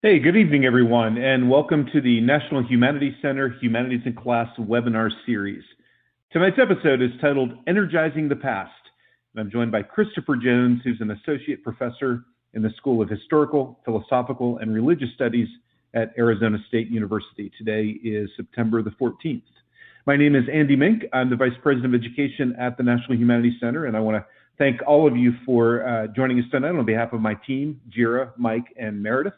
Hey, good evening, everyone, and welcome to the National Humanities Center Humanities in Class webinar series. Tonight's episode is titled Energizing the Past, and I'm joined by Christopher Jones, who's an associate professor in the School of Historical, Philosophical, and Religious Studies at Arizona State University. Today is September the 14th. My name is Andy Mink. I'm the Vice President of Education at the National Humanities Center, and I want to thank all of you for joining us tonight on behalf of my team, Jira, Mike, and Meredith.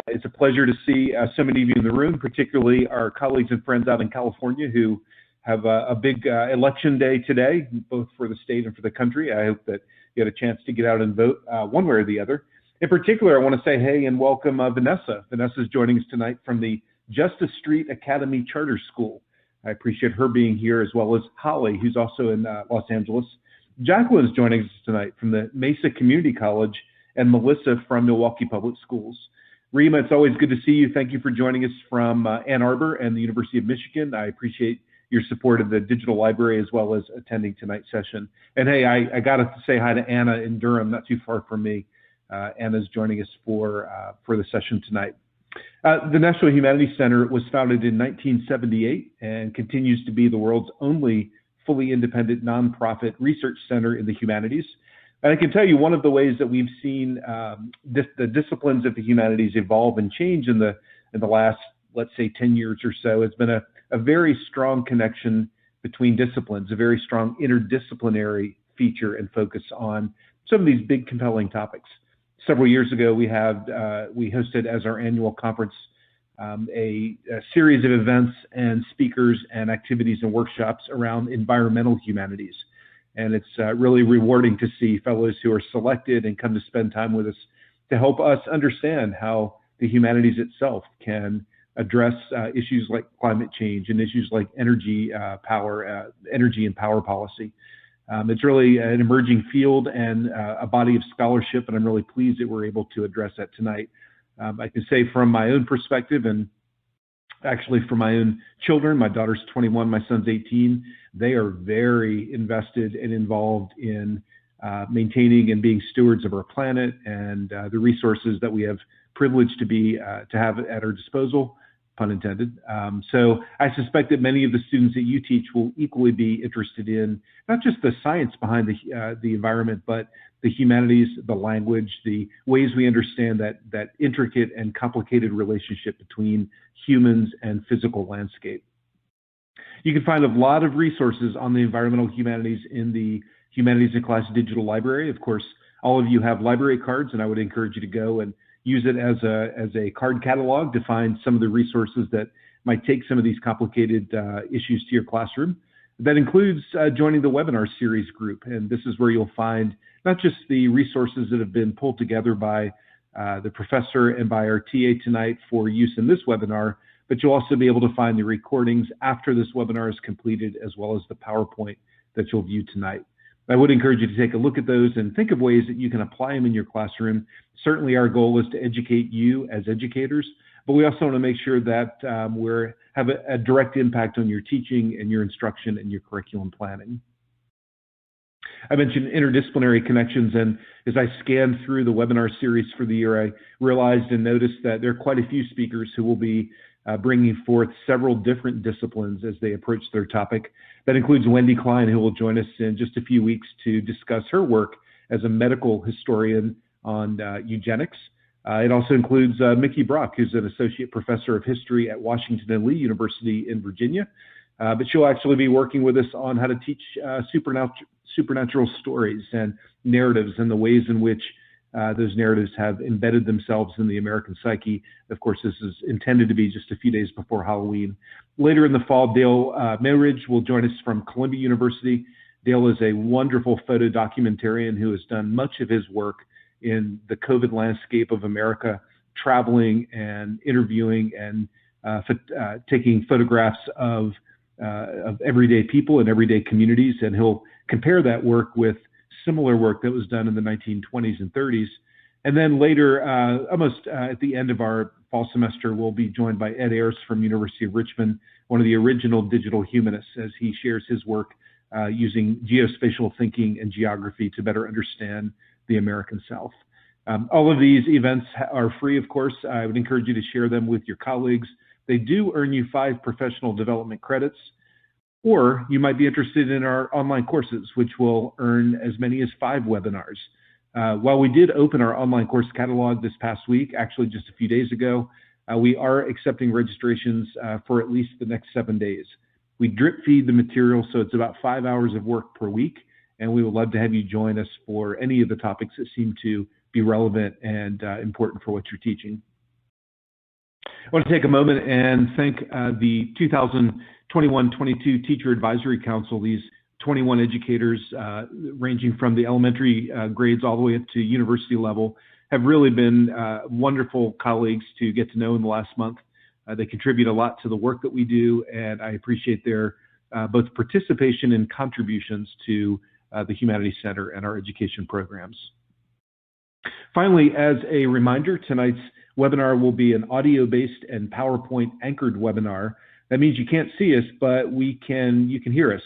It's a pleasure to see so many of you in the room, particularly our colleagues and friends out in California who have a big election day today, both for the state and for the country. I hope that you had a chance to get out and vote one way or the other. In particular, I want to say hey and welcome Vanessa. Vanessa is joining us tonight from the Justice Street Academy Charter School. I appreciate her being here, as well as Holly, who's also in Los Angeles. Jacqueline is joining us tonight from the Mesa Community College, and Melissa from Milwaukee Public Schools. Rima, it's always good to see you. Thank you for joining us from Ann Arbor and the University of Michigan. I appreciate your support of the digital library as well as attending tonight's session. And hey, I got to say hi to Anna in Durham, not too far from me. Anna's joining us for the session tonight. The National Humanities Center was founded in 1978 and continues to be the world's only fully independent nonprofit research center in the humanities. And I can tell you one of the ways that we've seen the disciplines of the humanities evolve and change in the last, let's say, 10 years or so has been a very strong connection between disciplines, a very strong interdisciplinary feature and focus on some of these big, compelling topics. Several years ago, we hosted as our annual conference a series of events and speakers and activities and workshops around environmental humanities. And it's really rewarding to see fellows who are selected and come to spend time with us to help us understand how the humanities itself can address issues like climate change and issues like energy and power policy. It's really an emerging field and a body of scholarship, and I'm really pleased that we're able to address that tonight. I can say from my own perspective, and actually for my own children, my daughter's 21, my son's 18, they are very invested and involved in maintaining and being stewards of our planet and the resources that we have privileged to have at our disposal, pun intended. So I suspect that many of the students that you teach will equally be interested in not just the science behind the environment, but the humanities, the language, the ways we understand that intricate and complicated relationship between humans and physical landscape. You can find a lot of resources on the environmental humanities in the Humanities in Class digital library. Of course, all of you have library cards, and I would encourage you to go and use it as a card catalog to find some of the resources that might take some of these complicated issues to your classroom. That includes joining the webinar series group, and this is where you'll find not just the resources that have been pulled together by the professor and by our TA tonight for use in this webinar, but you'll also be able to find the recordings after this webinar is completed, as well as the PowerPoint that you'll view tonight. I would encourage you to take a look at those and think of ways that you can apply them in your classroom. Certainly our goal is to educate you as educators, but we also want to make sure that we have a direct impact on your teaching and your instruction and your curriculum planning. I mentioned interdisciplinary connections, and as I scanned through the webinar series for the year, I realized and noticed that there are quite a few speakers who will be bringing forth several different disciplines as they approach their topic. That includes Wendy Klein, who will join us in just a few weeks to discuss her work as a medical historian on eugenics. It also includes Mickey Brock, who's an associate professor of history at Washington and Lee University in Virginia. But she'll actually be working with us on how to teach supernatural stories and narratives and the ways in which those narratives have embedded themselves in the American psyche. Of course, this is intended to be just a few days before Halloween. Later in the fall, Dale Mayridge will join us from Columbia University. Dale is a wonderful photo documentarian who has done much of his work in the COVID landscape of America, traveling and interviewing and taking photographs of everyday people and everyday communities. And he'll compare that work with similar work that was done in the 1920s and 30s. And then later, almost at the end of our fall semester, we'll be joined by Ed Ayers from University of Richmond, one of the original digital humanists, as he shares his work using geospatial thinking and geography to better understand the American South. All of these events are free, of course. I would encourage you to share them with your colleagues. They do earn you 5 professional development credits, or you might be interested in our online courses, which will earn as many as 5 webinars. While we did open our online course catalog this past week, actually just a few days ago, we are accepting registrations for at least the next 7 days. We drip feed the material, so it's about 5 hours of work per week, and we would love to have you join us for any of the topics that seem to be relevant and important for what you're teaching. I want to take a moment and thank the 2021-22 Teacher Advisory Council. These 21 educators ranging from the elementary grades all the way up to university level have really been wonderful colleagues to get to know in the last month. They contribute a lot to the work that we do, and I appreciate their both participation and contributions to the Humanities Center and our education programs. Finally, as a reminder, tonight's webinar will be an audio-based and PowerPoint anchored webinar. That means you can't see us, but you can hear us.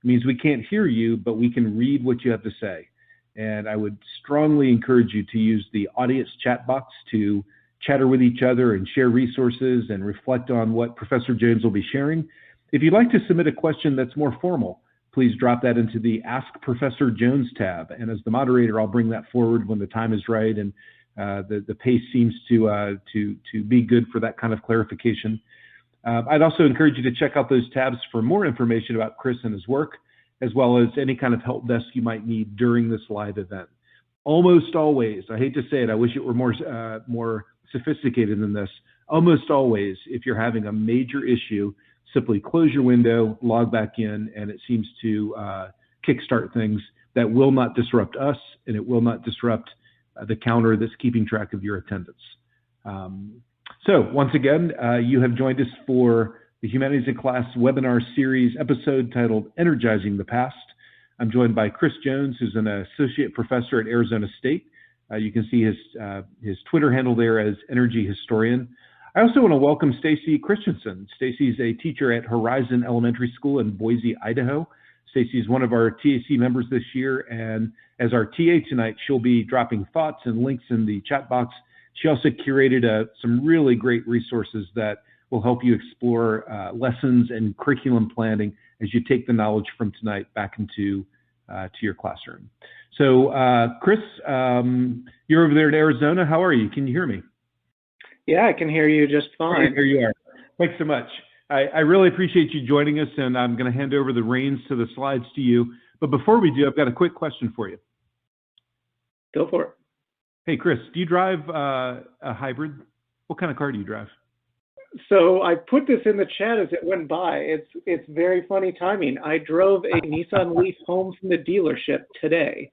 It means we can't hear you, but we can read what you have to say. And I would strongly encourage you to use the audience chat box to chatter with each other and share resources and reflect on what Professor Jones will be sharing. If you'd like to submit a question that's more formal, please drop that into the Ask Professor Jones tab. And as the moderator, I'll bring that forward when the time is right and the pace seems to be good for that kind of clarification. I'd also encourage you to check out those tabs for more information about Chris and his work, as well as any kind of help desk you might need during this live event. Almost always, I hate to say it, I wish it were more sophisticated than this. Almost always, if you're having a major issue, simply close your window, log back in, and it seems to kickstart things that will not disrupt us, and it will not disrupt the counter that's keeping track of your attendance. So once again, you have joined us for the Humanities in Class webinar series episode titled Energizing the Past. I'm joined by Chris Jones, who's an associate professor at Arizona State. You can see his Twitter handle there as Energy Historian. I also want to welcome Stacy Christensen. Stacy's a teacher at Horizon Elementary School in Boise, Idaho. Stacy is one of our TAC members this year, and as our TA tonight, she'll be dropping thoughts and links in the chat box. She also curated some really great resources that will help you explore lessons and curriculum planning as you take the knowledge from tonight back into to your classroom. So, Chris, you're over there in Arizona. How are you? Can you hear me? Yeah, I can hear you just fine. There you are. Thanks so much. I really appreciate you joining us, and I'm going to hand over the reins to the slides to you. But before we do, I've got a quick question for you. Go for it. Hey, Chris, do you drive a hybrid? What kind of car do you drive? So I put this in the chat as it went by. It's very funny timing. I drove a Nissan Leaf home from the dealership today.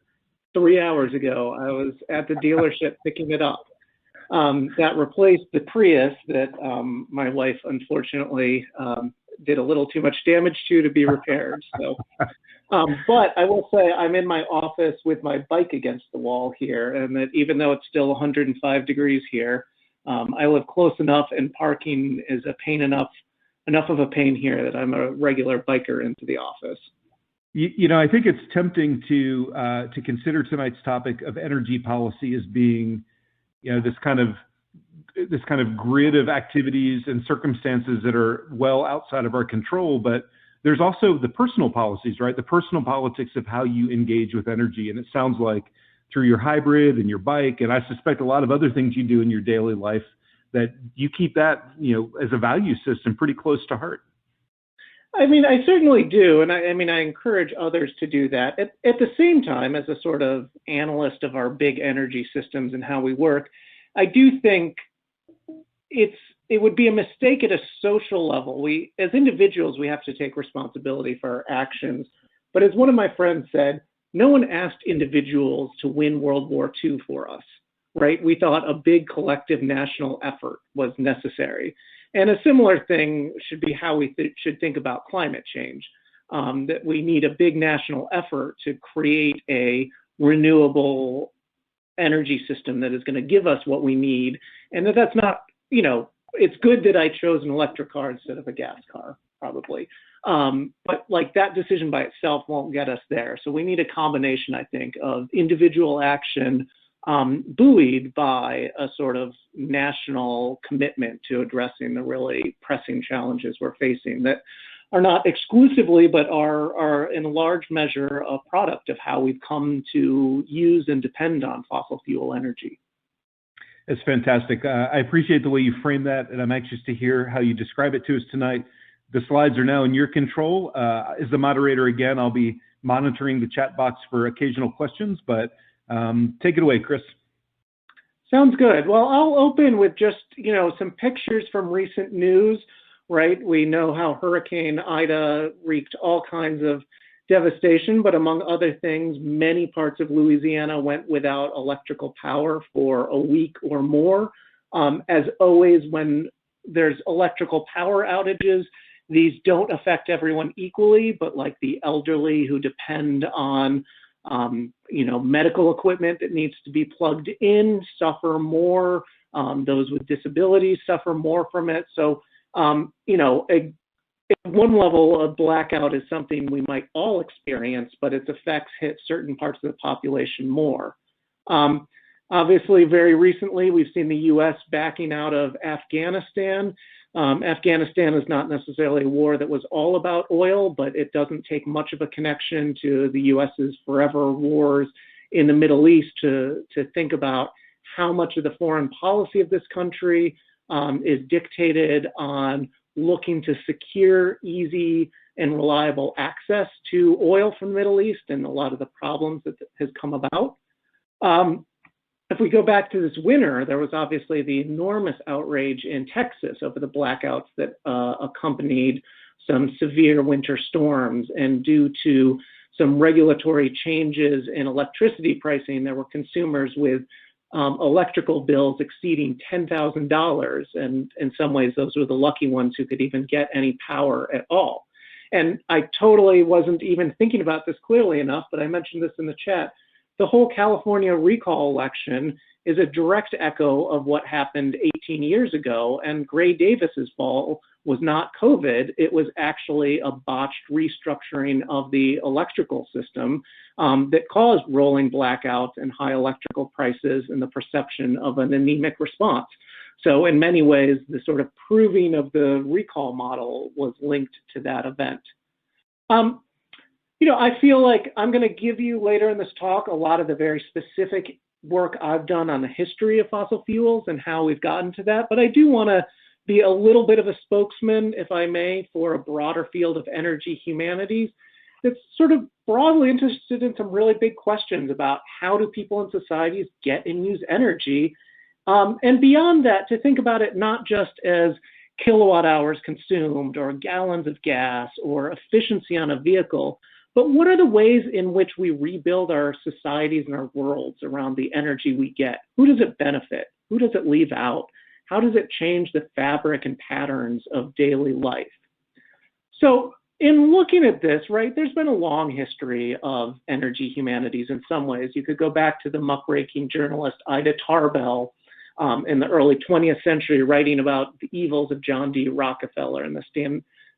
3 hours ago, I was at the dealership picking it up. That replaced the Prius that my wife unfortunately did a little too much damage to be repaired. So, but I will say I'm in my office with my bike against the wall here, and that even though it's still 105 degrees here, I live close enough, and parking is enough of a pain here that I'm a regular biker into the office. You know, I think it's tempting to consider tonight's topic of energy policy as being, you know, this kind of grid of activities and circumstances that are well outside of our control. But there's also the personal policies, right? The personal politics of how you engage with energy. And it sounds like through your hybrid and your bike, and I suspect a lot of other things you do in your daily life, that you keep that, you know, as a value system pretty close to heart. I mean, I certainly do. And I encourage others to do that. At the same time, as a sort of analyst of our big energy systems and how we work, I do think it would be a mistake at a social level. We, as individuals, we have to take responsibility for our actions. But as one of my friends said, no one asked individuals to win World War II for us, right? We thought a big collective national effort was necessary. And a similar thing should be how we should think about climate change, that we need a big national effort to create a renewable energy system that is going to give us what we need. And that's not, you know, it's good that I chose an electric car instead of a gas car, probably. But like that decision by itself won't get us there. So we need a combination, I think, of individual action, buoyed by a sort of national commitment to addressing the really pressing challenges we're facing that are not exclusively, but are in large measure a product of how we've come to use and depend on fossil fuel energy. It's fantastic. I appreciate the way you frame that, and I'm anxious to hear how you describe it to us tonight. The slides are now in your control. As the moderator, again, I'll be monitoring the chat box for occasional questions, but take it away, Chris. Sounds good. Well, I'll open with just, some pictures from recent news, right? We know how Hurricane Ida wreaked all kinds of devastation, but among other things, many parts of Louisiana went without electrical power for a week or more. As always, when there's electrical power outages, these don't affect everyone equally, but like the elderly who depend on medical equipment that needs to be plugged in suffer more. Those with disabilities suffer more from it. So, at one level, a blackout is something we might all experience, but its effects hit certain parts of the population more. Obviously, very recently, we've seen the U.S. backing out of Afghanistan. Afghanistan is not necessarily a war that was all about oil, but it doesn't take much of a connection to the U.S.'s forever wars in the Middle East to think about how much of the foreign policy of this country is dictated on looking to secure, easy, and reliable access to oil from the Middle East and a lot of the problems that has come about. If we go back to this winter, there was obviously the enormous outrage in Texas over the blackouts that accompanied some severe winter storms. And due to some regulatory changes in electricity pricing, there were consumers with electrical bills exceeding $10,000. And in some ways, those were the lucky ones who could even get any power at all. And I totally wasn't even thinking about this clearly enough, but I mentioned this in the chat. The whole California recall election is a direct echo of what happened 18 years ago. And Gray Davis's fall was not COVID. It was actually a botched restructuring of the electrical system that caused rolling blackouts and high electrical prices and the perception of an anemic response. So in many ways, the sort of proving of the recall model was linked to that event. I feel like I'm going to give you later in this talk a lot of the very specific work I've done on the history of fossil fuels and how we've gotten to that. But I do want to be a little bit of a spokesman, if I may, for a broader field of energy humanities that's sort of broadly interested in some really big questions about how do people in societies get and use energy. And beyond that, to think about it not just as kilowatt hours consumed or gallons of gas or efficiency on a vehicle, but what are the ways in which we rebuild our societies and our worlds around the energy we get? Who does it benefit? Who does it leave out? How does it change the fabric and patterns of daily life? So in looking at this, right, there's been a long history of energy humanities in some ways. You could go back to the muckraking journalist Ida Tarbell in the early 20th century writing about the evils of John D. Rockefeller and the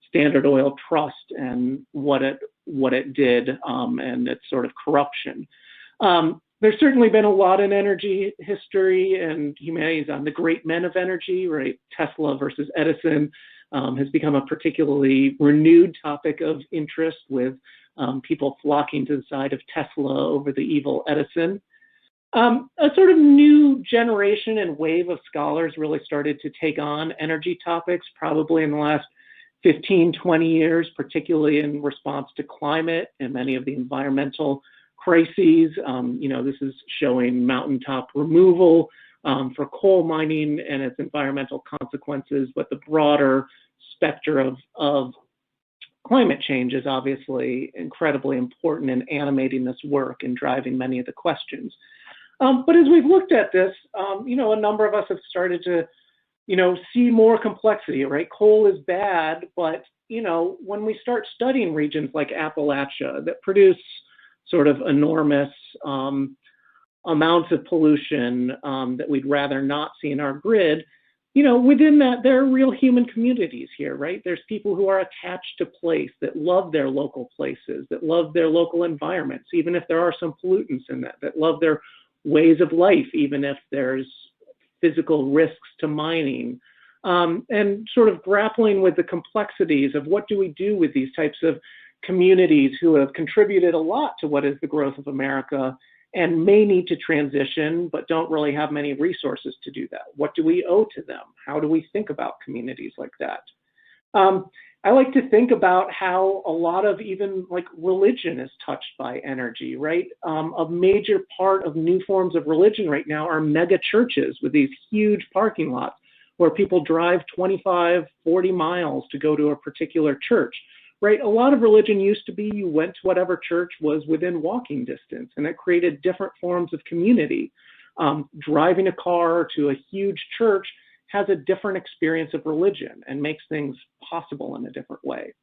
Standard Oil Trust and what it did and its sort of corruption. There's certainly been a lot in energy history and humanities on the great men of energy, right? Tesla versus Edison has become a particularly renewed topic of interest with people flocking to the side of Tesla over the evil Edison. A sort of new generation and wave of scholars really started to take on energy topics probably in the last 15, 20 years, particularly in response to climate and many of the environmental crises. This is showing mountaintop removal for coal mining and its environmental consequences, but the broader spectrum of climate change is obviously incredibly important in animating this work and driving many of the questions. But as we've looked at this, a number of us have started to see more complexity, right? Coal is bad, but, when we start studying regions like Appalachia that produce sort of enormous amounts of pollution that we'd rather not see in our grid, within that, there are real human communities here, right? There's people who are attached to place, that love their local places, that love their local environments, even if there are some pollutants in that love their ways of life, even if there's physical risks to mining, and sort of grappling with the complexities of what do we do with these types of communities who have contributed a lot to what is the growth of America and may need to transition, but don't really have many resources to do that. What do we owe to them? How do we think about communities like that? I like to think about how a lot of even like religion is touched by energy, right? A major part of new forms of religion right now are mega churches with these huge parking lots where people drive 25, 40 miles to go to a particular church, right? A lot of religion used to be you went to whatever church was within walking distance, and it created different forms of community. Driving a car to a huge church has a different experience of religion and makes things possible in a different way.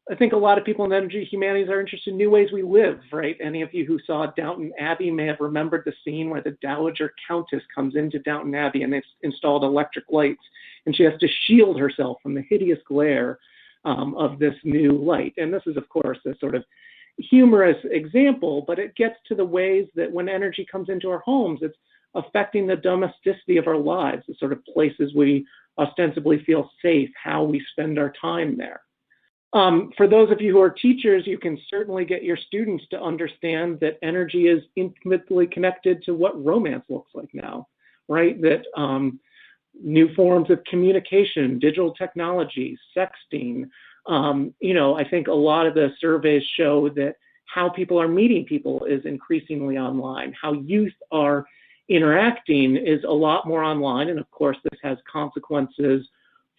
I think a lot of people in energy humanities are interested in new ways we live, right? Any of you who saw Downton Abbey may have remembered the scene where the Dowager Countess comes into Downton Abbey and they've installed electric lights, and she has to shield herself from the hideous glare of this new light. And this is, of course, a sort of humorous example, but it gets to the ways that when energy comes into our homes, it's affecting the domesticity of our lives, the sort of places we ostensibly feel safe, how we spend our time there. For those of you who are teachers, you can certainly get your students to understand that energy is intimately connected to what romance looks like now, right? That new forms of communication, digital technology, sexting, I think a lot of the surveys show that how people are meeting people is increasingly online. How youth are interacting is a lot more online, and of course this has consequences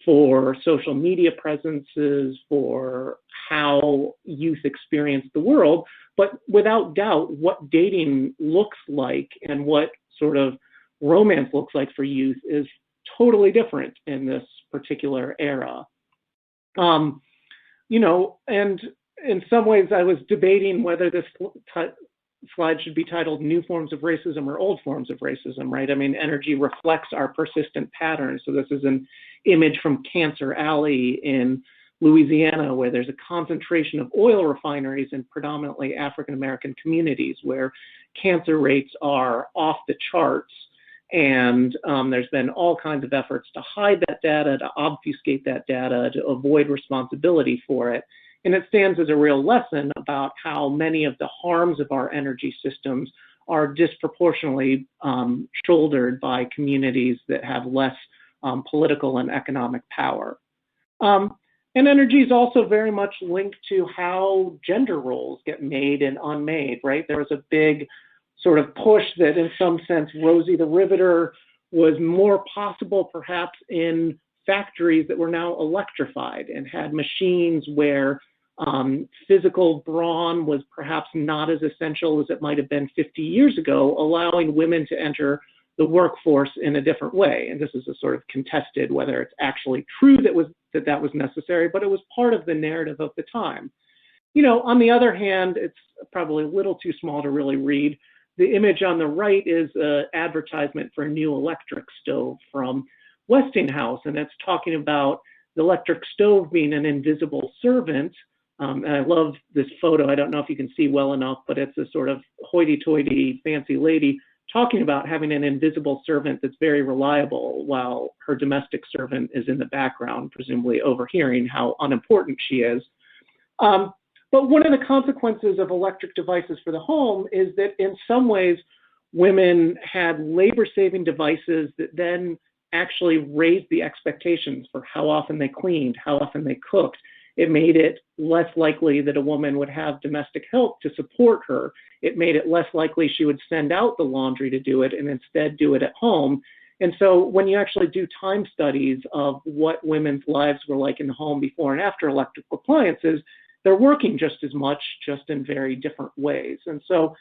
for social media presences, for how youth experience the world. But without doubt, what dating looks like and what sort of romance looks like for youth is totally different in this particular era. And in some ways I was debating whether this slide should be titled New Forms of Racism or Old Forms of Racism, right? I mean, energy reflects our persistent patterns. So this is an image from Cancer Alley in Louisiana, where there's a concentration of oil refineries in predominantly African-American communities where cancer rates are off the charts. And there's been all kinds of efforts to hide that data, to obfuscate that data, to avoid responsibility for it. And it stands as a real lesson about how many of the harms of our energy systems are disproportionately shouldered by communities that have less political and economic power. And energy is also very much linked to how gender roles get made and unmade, right? There was a big sort of push that in some sense Rosie the Riveter was more possible perhaps in factories that were now electrified and had machines where physical brawn was perhaps not as essential as it might have been 50 years ago, allowing women to enter the workforce in a different way. And this is a sort of contested whether it's actually true that was necessary, but it was part of the narrative of the time. On the other hand, it's probably a little too small to really read. The image on the right is an advertisement for a new electric stove from Westinghouse, and it's talking about the electric stove being an invisible servant. And I love this photo. I don't know if you can see well enough, but it's a sort of hoity-toity fancy lady talking about having an invisible servant that's very reliable while her domestic servant is in the background, presumably overhearing how unimportant she is. But one of the consequences of electric devices for the home is that in some ways, women had labor-saving devices that then actually raised the expectations for how often they cleaned, how often they cooked. It made it less likely that a woman would have domestic help to support her. It made it less likely she would send out the laundry to do it and instead do it at home. And so when you actually do time studies of what women's lives were like in the home before and after electric appliances, they're working just as much, just in very different ways. And so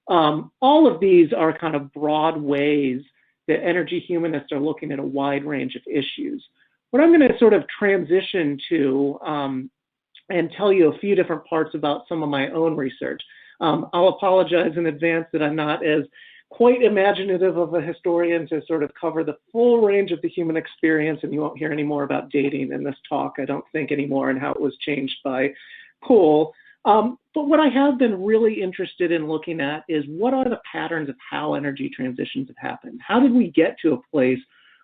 all of these are kind of broad ways that energy humanists are looking at a wide range of issues. What I'm going to sort of transition to and tell you a few different parts about some of my own research. I'll apologize in advance that I'm not as quite imaginative of a historian to sort of cover the full range of the human experience, and you won't hear any more about dating in this talk, I don't think, anymore, and how it was changed by Cole. But what I have been really interested in looking at is what are the patterns of how energy transitions have happened? How did we get to a place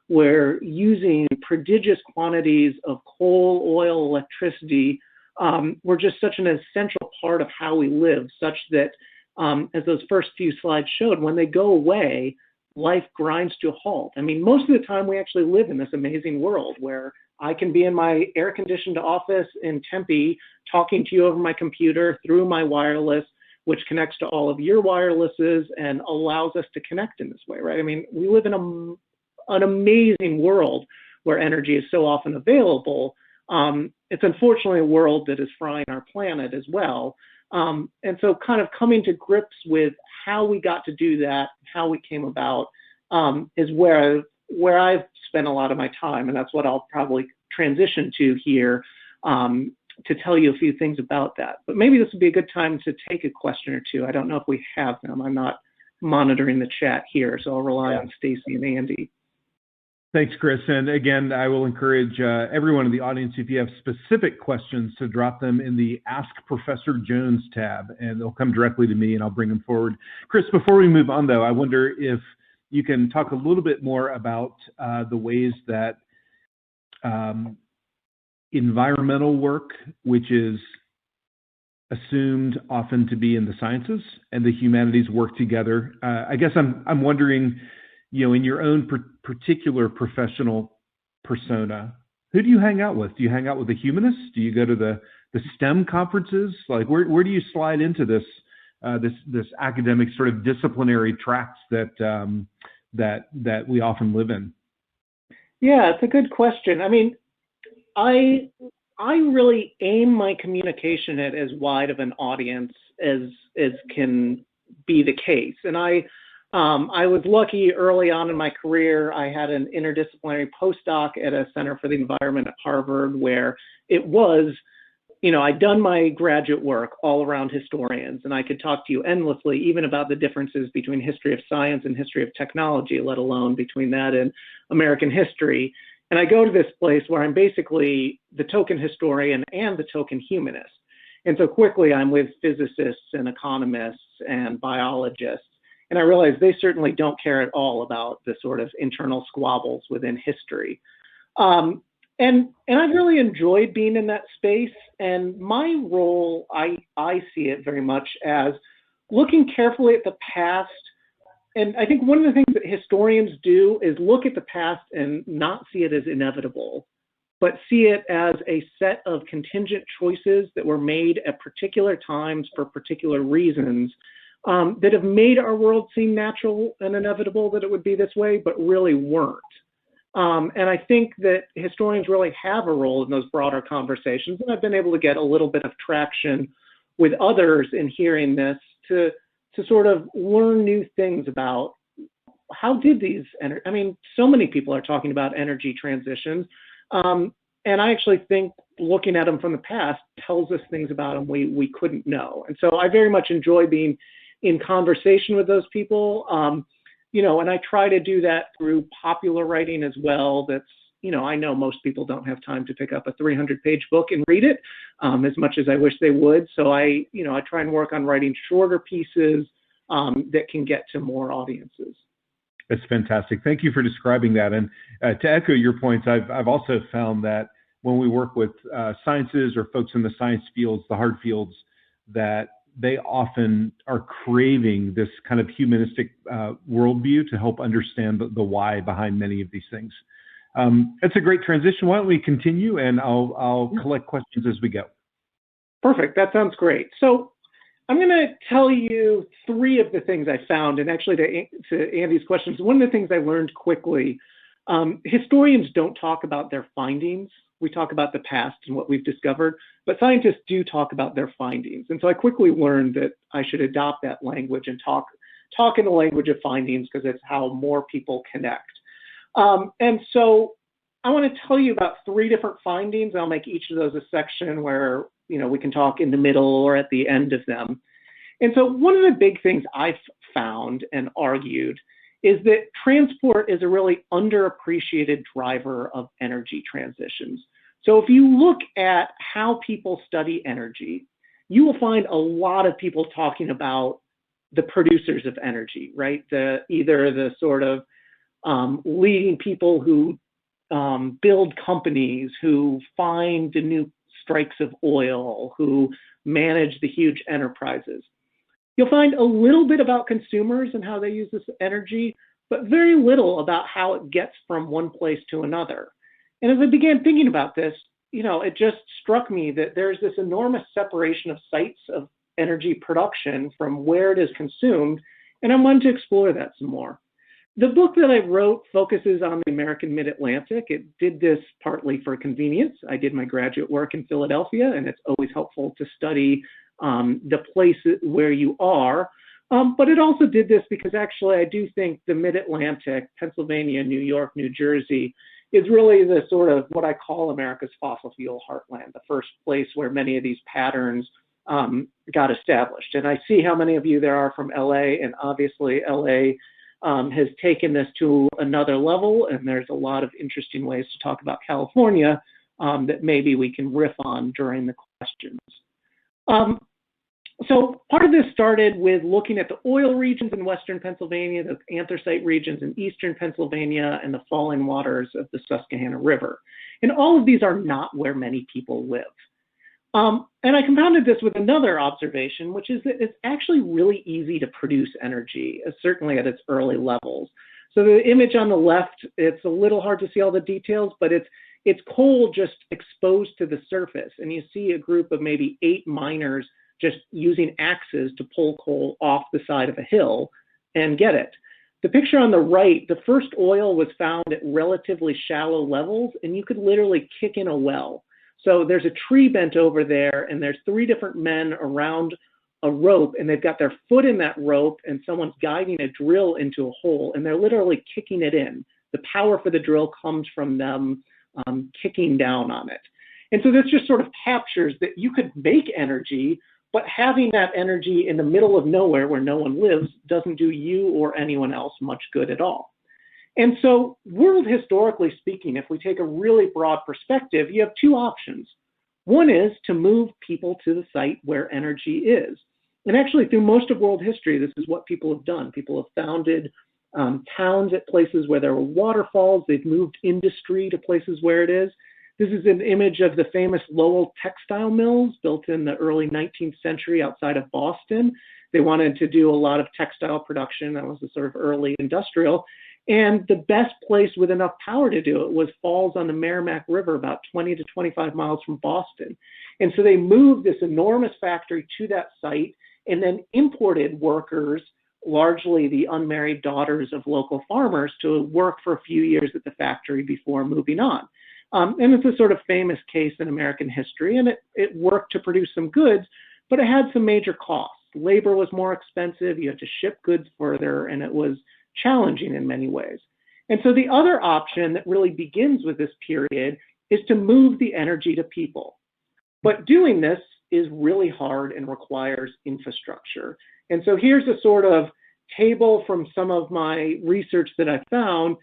where using prodigious quantities of coal, oil, electricity were just such an essential part of how we live, such that, as those first few slides showed, when they go away, life grinds to a halt. I mean, most of the time we actually live in this amazing world where I can be in my air-conditioned office in Tempe talking to you over my computer through my wireless, which connects to all of your wirelesses and allows us to connect in this way, right? I mean, we live in an amazing world where energy is so often available. It's unfortunately a world that is frying our planet as well. And so kind of coming to grips with how we got to do that, how we came about, is where I've spent a lot of my time, and that's what I'll probably transition to here, to tell you a few things about that. But maybe this would be a good time to take a question or two. I don't know if we have them. I'm not monitoring the chat here, so I'll rely on Stacy and Andy. Thanks, Chris. And again, I will encourage everyone in the audience, if you have specific questions, to drop them in the Ask Professor Jones tab, and they'll come directly to me and I'll bring them forward. Chris, before we move on, though, I wonder if you can talk a little bit more about the ways that environmental work, which is assumed often to be in the sciences, and the humanities work together. I guess I'm wondering, in your own particular professional persona, who do you hang out with? Do you hang out with the humanists? Do you go to the STEM conferences? Like, where do you slide into this academic sort of disciplinary tracks that we often live in? Yeah, it's a good question. I mean, I really aim my communication at as wide of an audience as can be the case. And I was lucky early on in my career. I had an interdisciplinary postdoc at a Center for the Environment at Harvard, where it was, I'd done my graduate work all around historians, and I could talk to you endlessly, even about the differences between history of science and history of technology, let alone between that and American history. And I go to this place where I'm basically the token historian and the token humanist. And so quickly I'm with physicists and economists and biologists. And I realize they certainly don't care at all about the sort of internal squabbles within history. And I've really enjoyed being in that space. And my role, I see it very much as looking carefully at the past. And I think one of the things that historians do is look at the past and not see it as inevitable, but see it as a set of contingent choices that were made at particular times for particular reasons, that have made our world seem natural and inevitable that it would be this way, but really weren't. And I think that historians really have a role in those broader conversations. And I've been able to get a little bit of traction with others in hearing this to sort of learn new things about how did these, so many people are talking about energy transitions. And I actually think looking at them from the past tells us things about them we couldn't know. And so I very much enjoy being in conversation with those people. And I try to do that through popular writing as well. That's, I know most people don't have time to pick up a 300-page book and read it as much as I wish they would. So I try and work on writing shorter pieces that can get to more audiences. That's fantastic. Thank you for describing that. And to echo your points, I've also found that when we work with sciences or folks in the science fields, the hard fields, that they often are craving this kind of humanistic worldview to help understand the why behind many of these things. That's a great transition. Why don't we continue, and I'll collect questions as we go. Perfect. That sounds great. So I'm going to tell you three of the things I found, and actually to Andy's questions, one of the things I learned quickly, historians don't talk about their findings. We talk about the past and what we've discovered, but scientists do talk about their findings. And so I quickly learned that I should adopt that language and talk in the language of findings, because it's how more people connect. And so I want to tell you about three different findings. I'll make each of those a section where, we can talk in the middle or at the end of them. And so one of the big things I've found and argued is that transport is a really underappreciated driver of energy transitions. So if you look at how people study energy, you will find a lot of people talking about the producers of energy, right? Either the sort of leading people who build companies, who find the new strikes of oil, who manage the huge enterprises. You'll find a little bit about consumers and how they use this energy, but very little about how it gets from one place to another. And as I began thinking about this, it just struck me that there's this enormous separation of sites of energy production from where it is consumed, and I wanted to explore that some more. The book that I wrote focuses on the American mid-Atlantic. It did this partly for convenience. I did my graduate work in Philadelphia, and it's always helpful to study the place where you are. But it also did this because actually I do think the mid-Atlantic, Pennsylvania, New York, New Jersey, is really the sort of what I call America's fossil fuel heartland, the first place where many of these patterns got established. And I see how many of you there are from LA, and obviously LA has taken this to another level, and there's a lot of interesting ways to talk about California that maybe we can riff on during the questions. So part of this started with looking at the oil regions in western Pennsylvania, the anthracite regions in eastern Pennsylvania, and the falling waters of the Susquehanna River. And all of these are not where many people live. And I compounded this with another observation, which is that it's actually really easy to produce energy, certainly at its early levels. So the image on the left, it's a little hard to see all the details, but it's coal just exposed to the surface. And you see a group of maybe 8 miners just using axes to pull coal off the side of a hill and get it. The picture on the right, the first oil was found at relatively shallow levels, and you could literally kick in a well. So there's a tree bent over there, and there's 3 different men around a rope, and they've got their foot in that rope, and someone's guiding a drill into a hole, and they're literally kicking it in. The power for the drill comes from them kicking down on it. And so this just sort of captures that you could make energy, but having that energy in the middle of nowhere where no one lives doesn't do you or anyone else much good at all. And so world historically speaking, if we take a really broad perspective, you have 2 options. One is to move people to the site where energy is. And actually through most of world history, this is what people have done. People have founded towns at places where there were waterfalls. They've moved industry to places where it is. This is an image of the famous Lowell textile mills built in the early 19th century outside of Boston. They wanted to do a lot of textile production. That was the sort of early industrial. And the best place with enough power to do it was Falls on the Merrimack River, about 20 to 25 miles from Boston. And so they moved this enormous factory to that site and then imported workers, largely the unmarried daughters of local farmers, to work for a few years at the factory before moving on. And it's a sort of famous case in American history, and it worked to produce some goods, but it had some major costs. Labor was more expensive, you had to ship goods further, and it was challenging in many ways. And so the other option that really begins with this period is to move the energy to people. But doing this is really hard and requires infrastructure. And so here's a sort of table from some of my research that I found,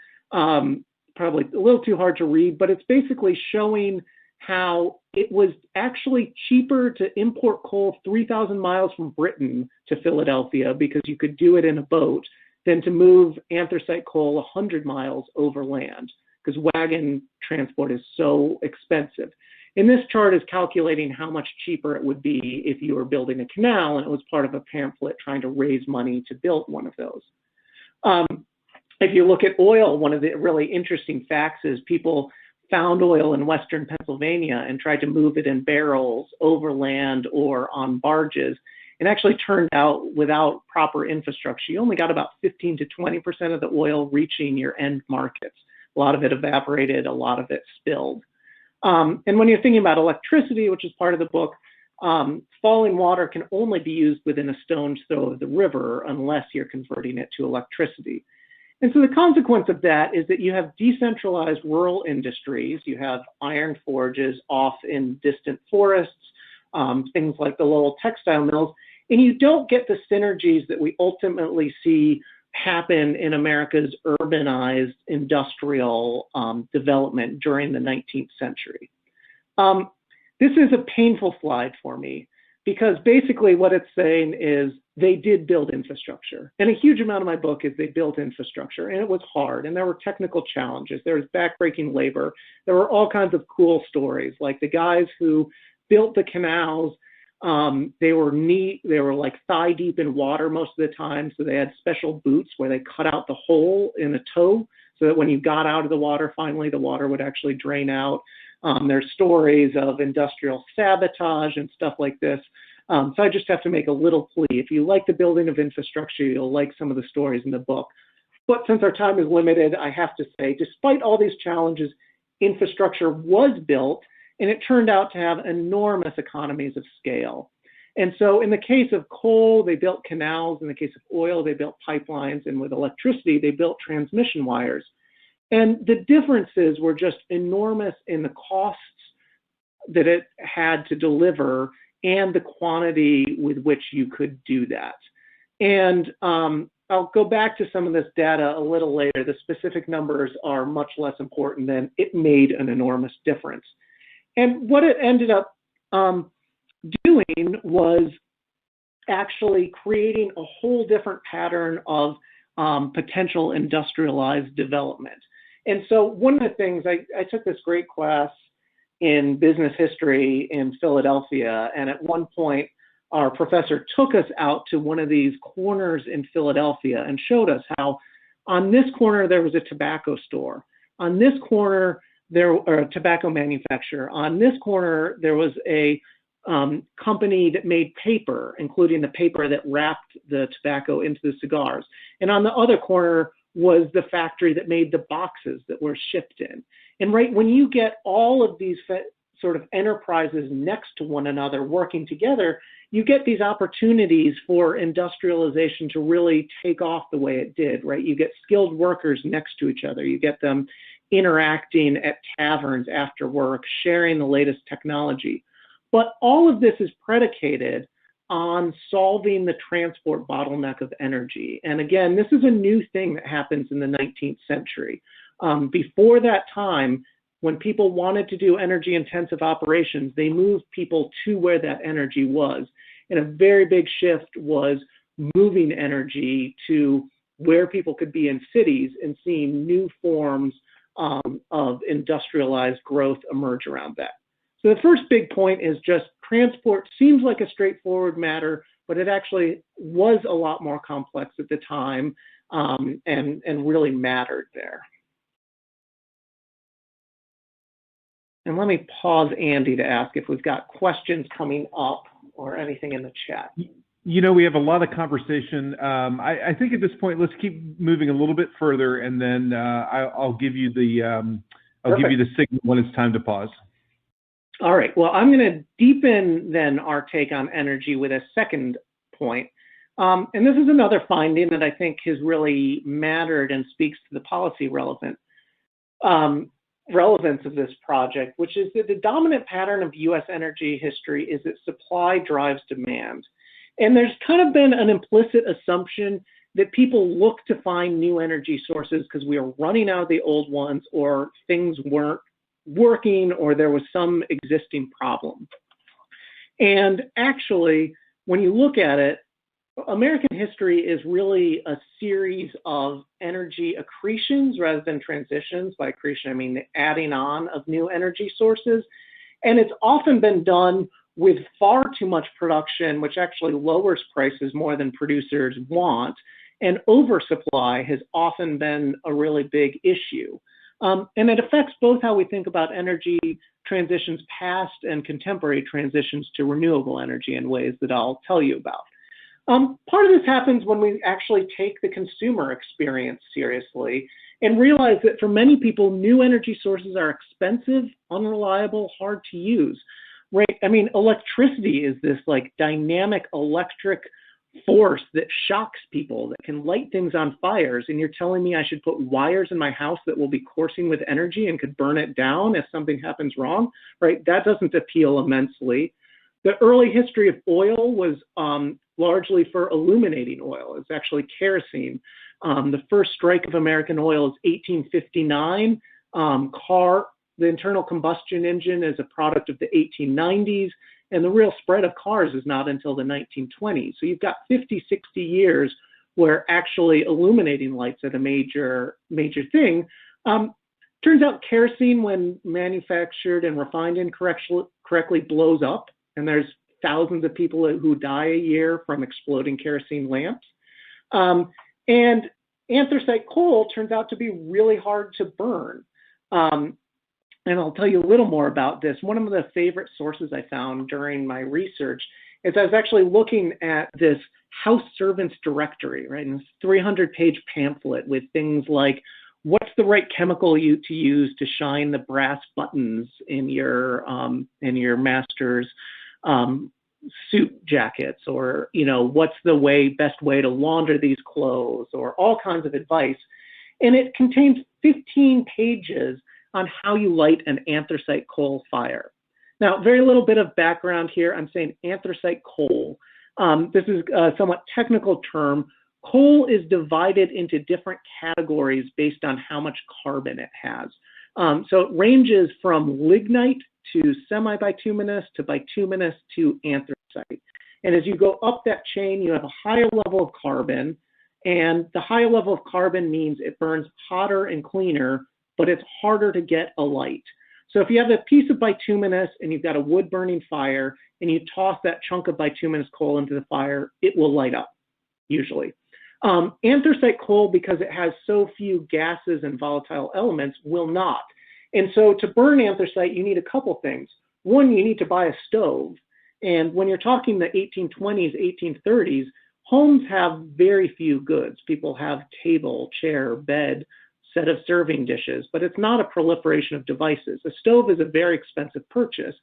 probably a little too hard to read, but it's basically showing how it was actually cheaper to import coal 3,000 miles from Britain to Philadelphia because you could do it in a boat than to move anthracite coal 100 miles overland because wagon transport is so expensive. And this chart is calculating how much cheaper it would be if you were building a canal, and it was part of a pamphlet trying to raise money to build one of those. If you look at oil, one of the really interesting facts is people found oil in western Pennsylvania and tried to move it in barrels overland or on barges. It actually turned out without proper infrastructure, you only got about 15 to 20% of the oil reaching your end markets. A lot of it evaporated, a lot of it spilled. And when you're thinking about electricity, which is part of the book, falling water can only be used within a stone's throw of the river unless you're converting it to electricity. And so the consequence of that is that you have decentralized rural industries. You have iron forges off in distant forests, things like the Lowell textile mills, and you don't get the synergies that we ultimately see happen in America's urbanized industrial development during the 19th century. This is a painful slide for me because basically what it's saying is they did build infrastructure. And a huge amount of my book is they built infrastructure, and it was hard, and there were technical challenges. There was backbreaking labor. There were all kinds of cool stories, like the guys who built the canals. They were like thigh deep in water most of the time, so they had special boots where they cut out the hole in the toe so that when you got out of the water, finally the water would actually drain out. There's stories of industrial sabotage and stuff like this. So I just have to make a little plea. If you like the building of infrastructure, you'll like some of the stories in the book. But since our time is limited, I have to say, despite all these challenges, infrastructure was built, and it turned out to have enormous economies of scale. And so in the case of coal, they built canals. In the case of oil, they built pipelines. And with electricity, they built transmission wires. And the differences were just enormous in the costs that it had to deliver and the quantity with which you could do that. And I'll go back to some of this data a little later. The specific numbers are much less important than it made an enormous difference. And what it ended up doing was actually creating a whole different pattern of potential industrialized development. And so one of the things, I took this great class in business history in Philadelphia, and at one point, our professor took us out to one of these corners in Philadelphia and showed us how on this corner there was a tobacco store. On this corner, or a tobacco manufacturer. On this corner, there was a company that made paper, including the paper that wrapped the tobacco into the cigars. And on the other corner was the factory that made the boxes that were shipped in. And right when you get all of these sort of enterprises next to one another working together, you get these opportunities for industrialization to really take off the way it did, right? You get skilled workers next to each other. You get them interacting at taverns after work, sharing the latest technology. But all of this is predicated on solving the transport bottleneck of energy. And again, this is a new thing that happens in the 19th century. Before that time, when people wanted to do energy intensive operations, they moved people to where that energy was. And a very big shift was moving energy to where people could be in cities and seeing new forms of industrialized growth emerge around that. So the first big point is just transport seems like a straightforward matter, but it actually was a lot more complex at the time and really mattered there. And let me pause Andy to ask if we've got questions coming up or anything in the chat. You know, we have a lot of conversation. I think at this point, let's keep moving a little bit further, and then I'll give you the give you the signal when it's time to pause. All right. Well, I'm going to deepen then our take on energy with a second point. And this is another finding that I think has really mattered and speaks to the policy relevance of this project, which is that the dominant pattern of U.S. energy history is that supply drives demand. And there's kind of been an implicit assumption that people look to find new energy sources because we are running out of the old ones, or things weren't working, or there was some existing problem. And actually, when you look at it, American history is really a series of energy accretions rather than transitions. By accretion, I mean the adding on of new energy sources. And it's often been done with far too much production, which actually lowers prices more than producers want. And oversupply has often been a really big issue. And it affects both how we think about energy transitions past and contemporary transitions to renewable energy in ways that I'll tell you about. Part of this happens when we actually take the consumer experience seriously and realize that for many people, new energy sources are expensive, unreliable, hard to use, right? I mean, electricity is this like dynamic electric force that shocks people, that can light things on fires. And you're telling me I should put wires in my house that will be coursing with energy and could burn it down if something happens wrong, right? That doesn't appeal immensely. The early history of oil was largely for illuminating oil. It's actually kerosene. The first strike of American oil is 1859. The internal combustion engine is a product of the 1890s. And the real spread of cars is not until the 1920s. So you've got 50, 60 years where actually illuminating lights are the major thing. Turns out kerosene, when manufactured and refined incorrectly, blows up, and there's thousands of people who die a year from exploding kerosene lamps. And anthracite coal turns out to be really hard to burn. And I'll tell you a little more about this. One of the favorite sources I found during my research is I was actually looking at this house servants directory, right? And this 300-page pamphlet with things like, what's the right chemical to use to shine the brass buttons in your master's suit jackets, or what's the best way to launder these clothes, or all kinds of advice. And it contains 15 pages on how you light an anthracite coal fire. Now, very little bit of background here. I'm saying anthracite coal. This is a somewhat technical term. Coal is divided into different categories based on how much carbon it has. So it ranges from lignite to semi-bituminous to bituminous to anthracite. And as you go up that chain, you have a higher level of carbon. And the higher level of carbon means it burns hotter and cleaner, but it's harder to get alight. So if you have a piece of bituminous and you've got a wood burning fire and you toss that chunk of bituminous coal into the fire, it will light up, usually. Anthracite coal, because it has so few gases and volatile elements, will not. And so to burn anthracite, you need a couple things. One, you need to buy a stove. And when you're talking the 1820s, 1830s, homes have very few goods. People have table, chair, bed, set of serving dishes, but it's not a proliferation of devices. A stove is a very expensive purchase.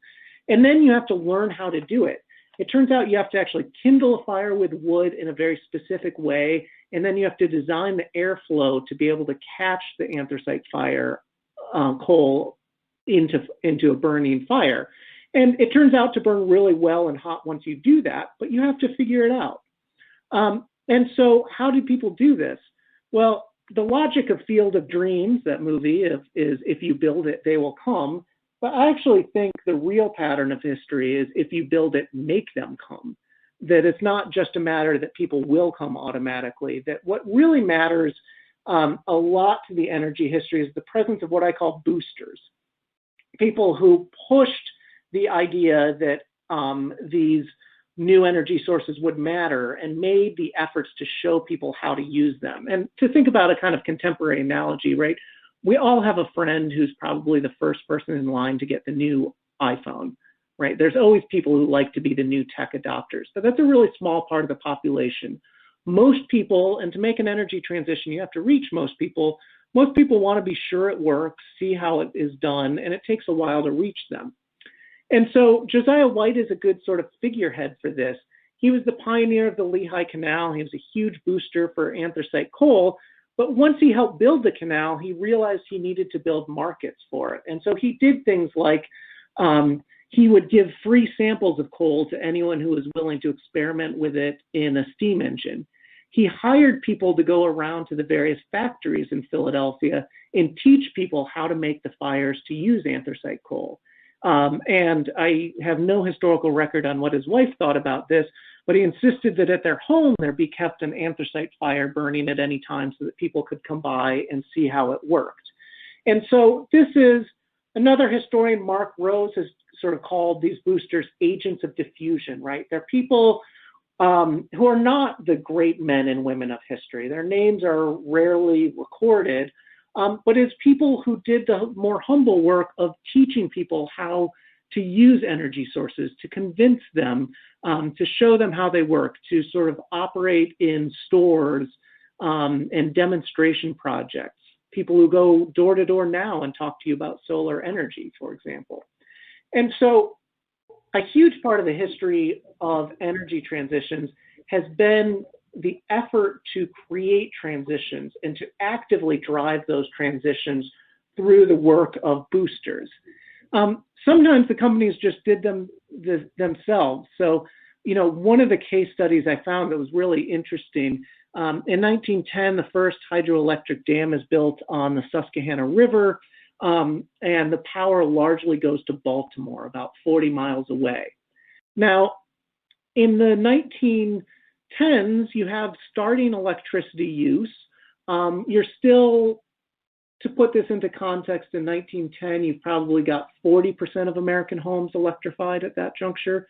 And then you have to learn how to do it. It turns out you have to actually kindle a fire with wood in a very specific way, and then you have to design the airflow to be able to catch the anthracite fire coal into a burning fire. And it turns out to burn really well and hot once you do that, but you have to figure it out. And so how do people do this? Well, the logic of Field of Dreams, that movie, is if you build it, they will come. But I actually think the real pattern of history is if you build it, make them come. That it's not just a matter that people will come automatically, that what really matters a lot to the energy history is the presence of what I call boosters. People who pushed the idea that these new energy sources would matter and made the efforts to show people how to use them. And to think about a kind of contemporary analogy, right? We all have a friend who's probably the first person in line to get the new iPhone, right? There's always people who like to be the new tech adopters, but that's a really small part of the population. Most people, and to make an energy transition, you have to reach most people. Most people want to be sure it works, see how it is done, and it takes a while to reach them. And so Josiah White is a good sort of figurehead for this. He was the pioneer of the Lehigh Canal. He was a huge booster for anthracite coal. But once he helped build the canal, he realized he needed to build markets for it. And so he did things like he would give free samples of coal to anyone who was willing to experiment with it in a steam engine. He hired people to go around to the various factories in Philadelphia and teach people how to make the fires to use anthracite coal. And I have no historical record on what his wife thought about this, but he insisted that at their home there be kept an anthracite fire burning at any time so that people could come by and see how it worked. And so this is another historian, Mark Rose, has sort of called these boosters agents of diffusion, right? They're people who are not the great men and women of history. Their names are rarely recorded, but it's people who did the more humble work of teaching people how to use energy sources, to convince them, to show them how they work, to sort of operate in stores and demonstration projects. People who go door to door now and talk to you about solar energy, for example. And so a huge part of the history of energy transitions has been the effort to create transitions and to actively drive those transitions through the work of boosters. Sometimes the companies just did them themselves. So, one of the case studies I found that was really interesting, in 1910, the first hydroelectric dam is built on the Susquehanna River, and the power largely goes to Baltimore, about 40 miles away. Now, in the 1910s, you have starting electricity use. You're still, to put this into context, in 1910, you've probably got 40% of American homes electrified at that juncture.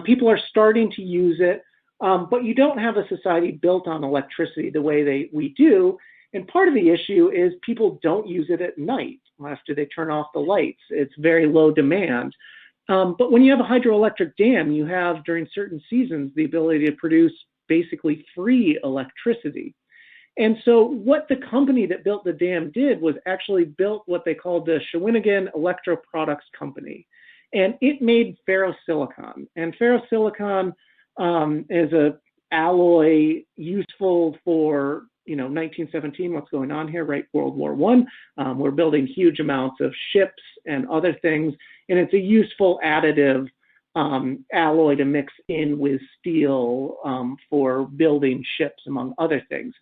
People are starting to use it, but you don't have a society built on electricity the way we do. And part of the issue is people don't use it at night after they turn off the lights. It's very low demand. But when you have a hydroelectric dam, you have, during certain seasons, the ability to produce basically free electricity. And so what the company that built the dam did was actually built what they called the Shawinigan Electro Products Company. And it made ferrosilicon. And ferrosilicon is an alloy useful for, 1917, what's going on here, right? World War I. We're building huge amounts of ships and other things. And it's a useful additive alloy to mix in with steel for building ships, among other things.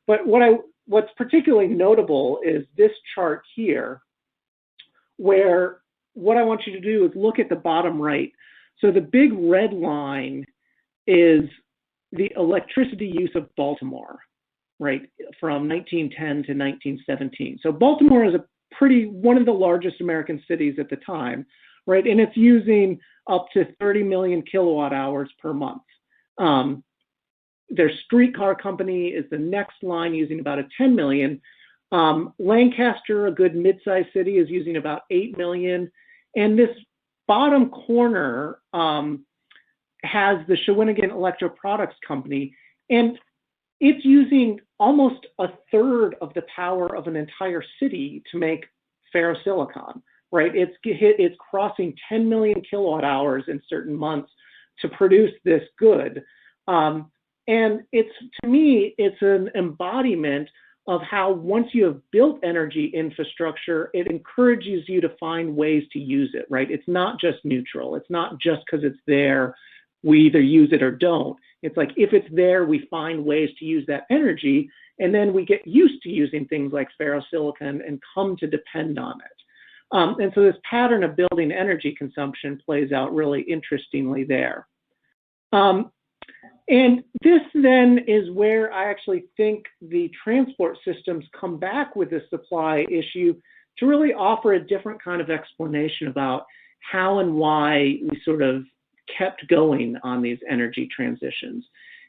But what's particularly notable is this chart here, where what I want you to do is look at the bottom right. So the big red line is the electricity use of Baltimore, right, from 1910 to 1917. So Baltimore is one of the largest American cities at the time, right? And it's using up to 30 million kilowatt hours per month. Their streetcar company is the next line, using about 10 million. Lancaster, a good mid-sized city, is using about 8 million. And this bottom corner has the Shawinigan Electro Products Company, and it's using almost a third of the power of an entire city to make ferrosilicon, right? It's crossing 10 million kilowatt hours in certain months to produce this good. And to me, it's an embodiment of how, once you have built energy infrastructure, it encourages you to find ways to use it, right? It's not just neutral. It's not just because it's there, we either use it or don't. It's like, if it's there, we find ways to use that energy, and then we get used to using things like ferrosilicon and come to depend on it. And so this pattern of building energy consumption plays out really interestingly there. And this then is where I actually think the transport systems come back with the supply issue to really offer a different kind of explanation about how and why we sort of kept going on these energy transitions.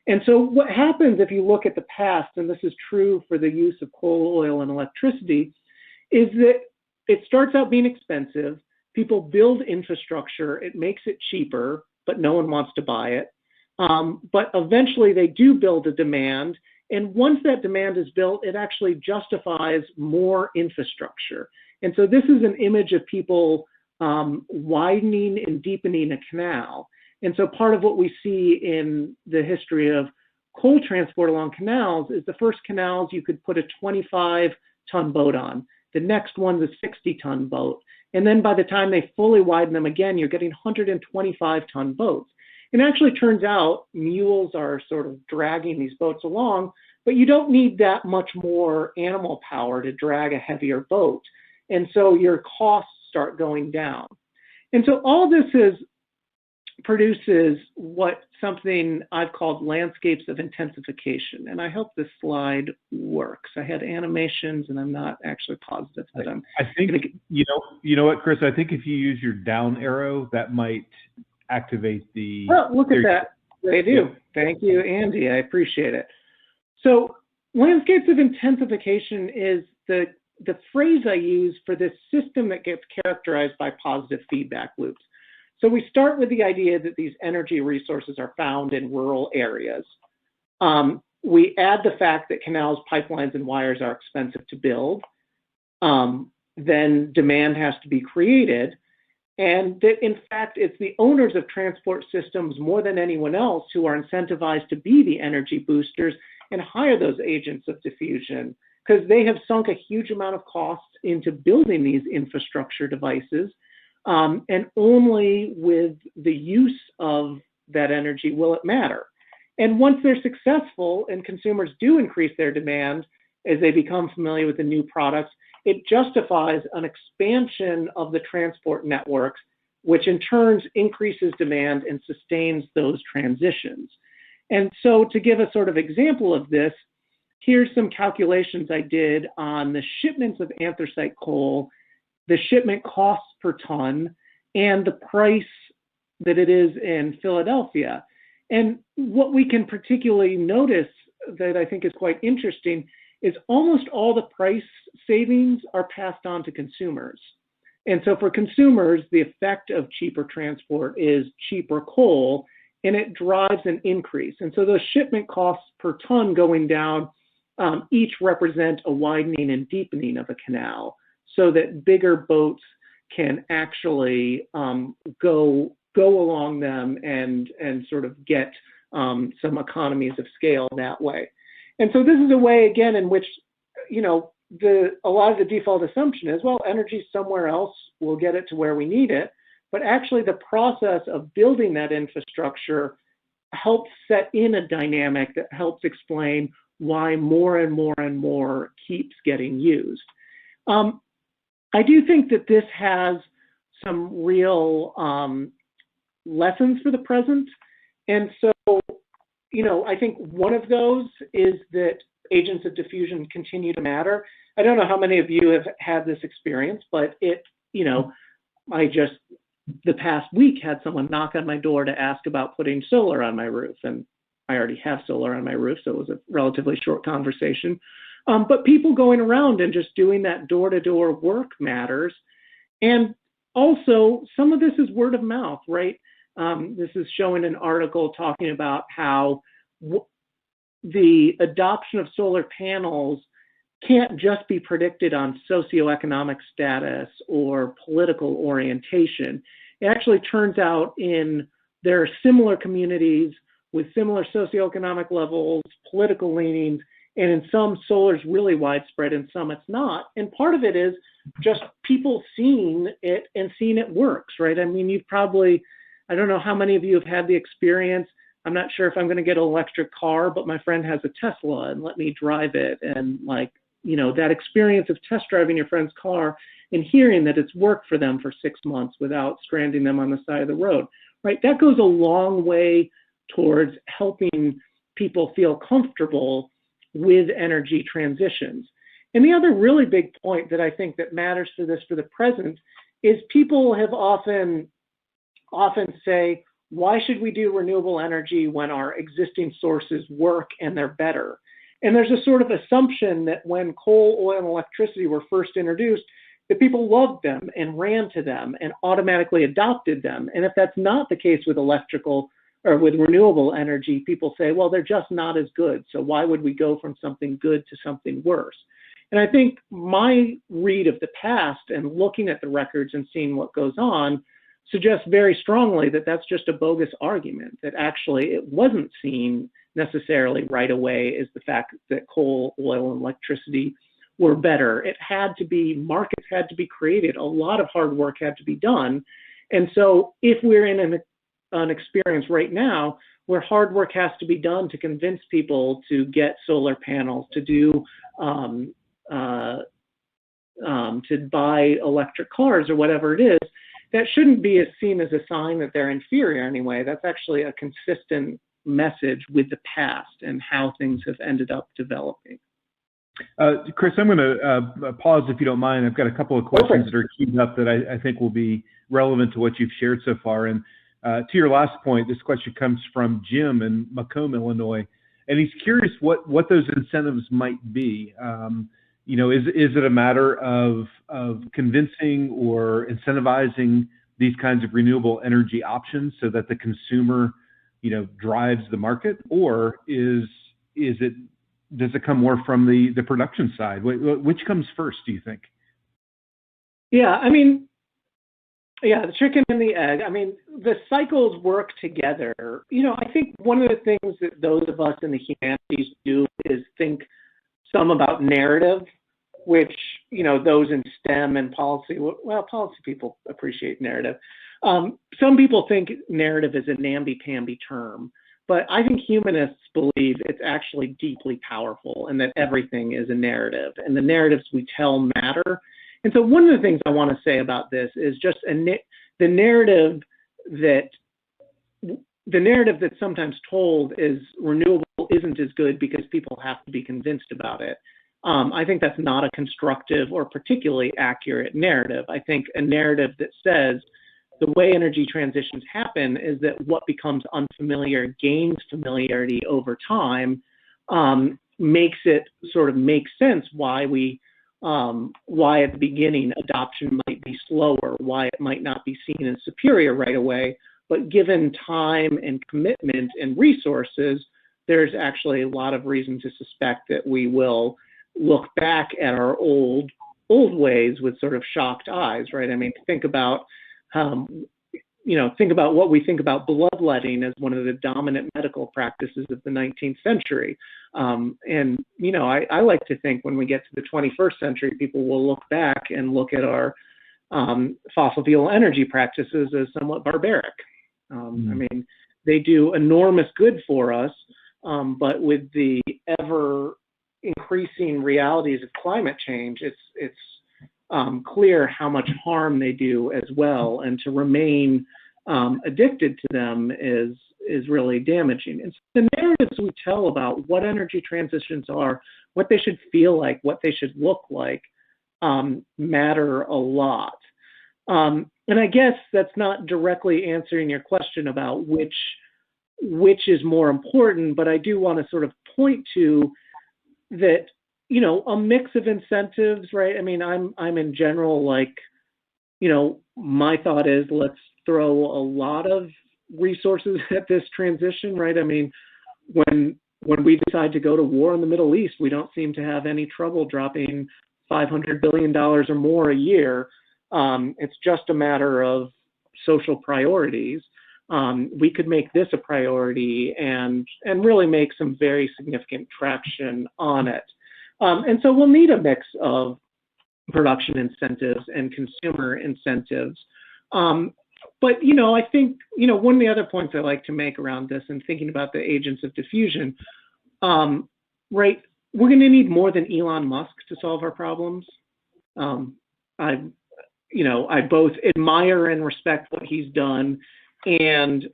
And so what happens if you look at the past, and this is true for the use of coal, oil, and electricity, is that it starts out being expensive. People build infrastructure, it makes it cheaper, but no one wants to buy it. But eventually they do build a demand, and once that demand is built, it actually justifies more infrastructure. And so this is an image of people widening and deepening a canal. And so part of what we see in the history of coal transport along canals is the first canals you could put a 25-ton boat on. The next one's a 60-ton boat. And then by the time they fully widen them again, you're getting 125-ton boats. It actually turns out mules are sort of dragging these boats along, but you don't need that much more animal power to drag a heavier boat. And so your costs start going down. And so all this produces something I've called landscapes of intensification. And I hope this slide works. I had animations, and I'm not actually positive that I'm. I think, you know what, Chris, I think if you use your down arrow, that might activate the. Well, look at that. They do. Yeah. Thank you, Andy. I appreciate it. So landscapes of intensification is the phrase I use for this system that gets characterized by positive feedback loops. So we start with the idea that these energy resources are found in rural areas. We add the fact that canals, pipelines, and wires are expensive to build. Then demand has to be created. And that, in fact, it's the owners of transport systems more than anyone else who are incentivized to be the energy boosters and hire those agents of diffusion, because they have sunk a huge amount of costs into building these infrastructure devices. And only with the use of that energy will it matter. And once they're successful and consumers do increase their demand as they become familiar with the new products, it justifies an expansion of the transport networks which in turn increases demand and sustains those transitions. And so to give a sort of example of this, here's some calculations I did on the shipments of anthracite coal, the shipment costs per ton, and the price that it is in Philadelphia. And what we can particularly notice that I think is quite interesting is almost all the price savings are passed on to consumers. And so for consumers, the effect of cheaper transport is cheaper coal, and it drives an increase. And so those shipment costs per ton going down each represent a widening and deepening of a canal so that bigger boats can actually go along them and sort of get some economies of scale that way. And so this is a way, again, in which, a lot of the default assumption is, well, energy somewhere else, we'll get it to where we need it. But actually the process of building that infrastructure helps set in a dynamic that helps explain why more and more and more keeps getting used. I do think that this has some real lessons for the present. And so, I think one of those is that agents of diffusion continue to matter. I don't know how many of you have had this experience, but the past week had someone knock on my door to ask about putting solar on my roof. And I already have solar on my roof, so it was a relatively short conversation. But people going around and just doing that door-to-door work matters. And also, some of this is word of mouth, right? This is showing an article talking about how the adoption of solar panels can't just be predicted on socioeconomic status or political orientation. It actually turns out there are similar communities with similar socioeconomic levels, political leanings, and in some solar is really widespread, and some it's not. And part of it is just people seeing it and seeing it works, right? I mean, I don't know how many of you have had the experience. I'm not sure if I'm going to get an electric car, but my friend has a Tesla and let me drive it. And that experience of test driving your friend's car and hearing that it's worked for them for 6 months without stranding them on the side of the road, right? That goes a long way towards helping people feel comfortable with energy transitions. And the other really big point that I think that matters for this for the present is people have often say, why should we do renewable energy when our existing sources work and they're better? And there's a sort of assumption that when coal, oil, and electricity were first introduced, that people loved them and ran to them and automatically adopted them. And if that's not the case with electrical or with renewable energy, people say, well, they're just not as good. So why would we go from something good to something worse? And I think my read of the past and looking at the records and seeing what goes on suggests very strongly that that's just a bogus argument, that actually it wasn't seen necessarily right away as the fact that coal, oil, and electricity were better. It had to be, markets had to be created, a lot of hard work had to be done. And so if we're in an experience right now where hard work has to be done to convince people to get solar panels, to buy electric cars or whatever it is, that shouldn't be seen as a sign that they're inferior anyway. That's actually a consistent message with the past and how things have ended up developing. Chris, I'm going to pause if you don't mind. I've got a couple of questions that are queued up that I think will be relevant to what you've shared so far. And to your last point, this question comes from Jim in Macomb, Illinois, and he's curious what those incentives might be. Is it a matter of convincing or incentivizing these kinds of renewable energy options so that the consumer, drives the market, or does it come more from the production side? Which comes first, do you think? Yeah, the chicken and the egg. The cycles work together. I think one of the things that those of us in the humanities do is think some about narrative, which, those in STEM and policy, policy people appreciate narrative. Some people think narrative is a namby-pamby term, but I think humanists believe it's actually deeply powerful and that everything is a narrative and the narratives we tell matter. And so one of the things I want to say about this is just that the narrative that's sometimes told is renewable isn't as good because people have to be convinced about it. I think that's not a constructive or particularly accurate narrative. I think a narrative that says the way energy transitions happen is that what becomes unfamiliar gains familiarity over time, makes it sort of make sense why at the beginning adoption might be slower, why it might not be seen as superior right away. But given time and commitment and resources, there's actually a lot of reason to suspect that we will look back at our old ways with sort of shocked eyes, right? I mean, think about what we think about bloodletting as one of the dominant medical practices of the 19th century. I like to think when we get to the 21st century, people will look back and look at our fossil fuel energy practices as somewhat barbaric. I mean, they do enormous good for us, but with the ever increasing realities of climate change, it's clear how much harm they do as well, and to remain addicted to them is really damaging. And so the narratives we tell about what energy transitions are, what they should feel like, what they should look like, matter a lot. And I guess that's not directly answering your question about which is more important, but I do want to sort of point to that, a mix of incentives, right? I mean, I'm in general like, my thought is let's throw a lot of resources at this transition, right? I mean, when we decide to go to war in the Middle East, we don't seem to have any trouble dropping $500 billion or more a year. It's just a matter of social priorities. We could make this a priority and really make some very significant traction on it. And so we'll need a mix of production incentives and consumer incentives. But, I think, one of the other points I like to make around this and thinking about the agents of diffusion, right, we're going to need more than Elon Musk to solve our problems. I both admire and respect what he's done. And,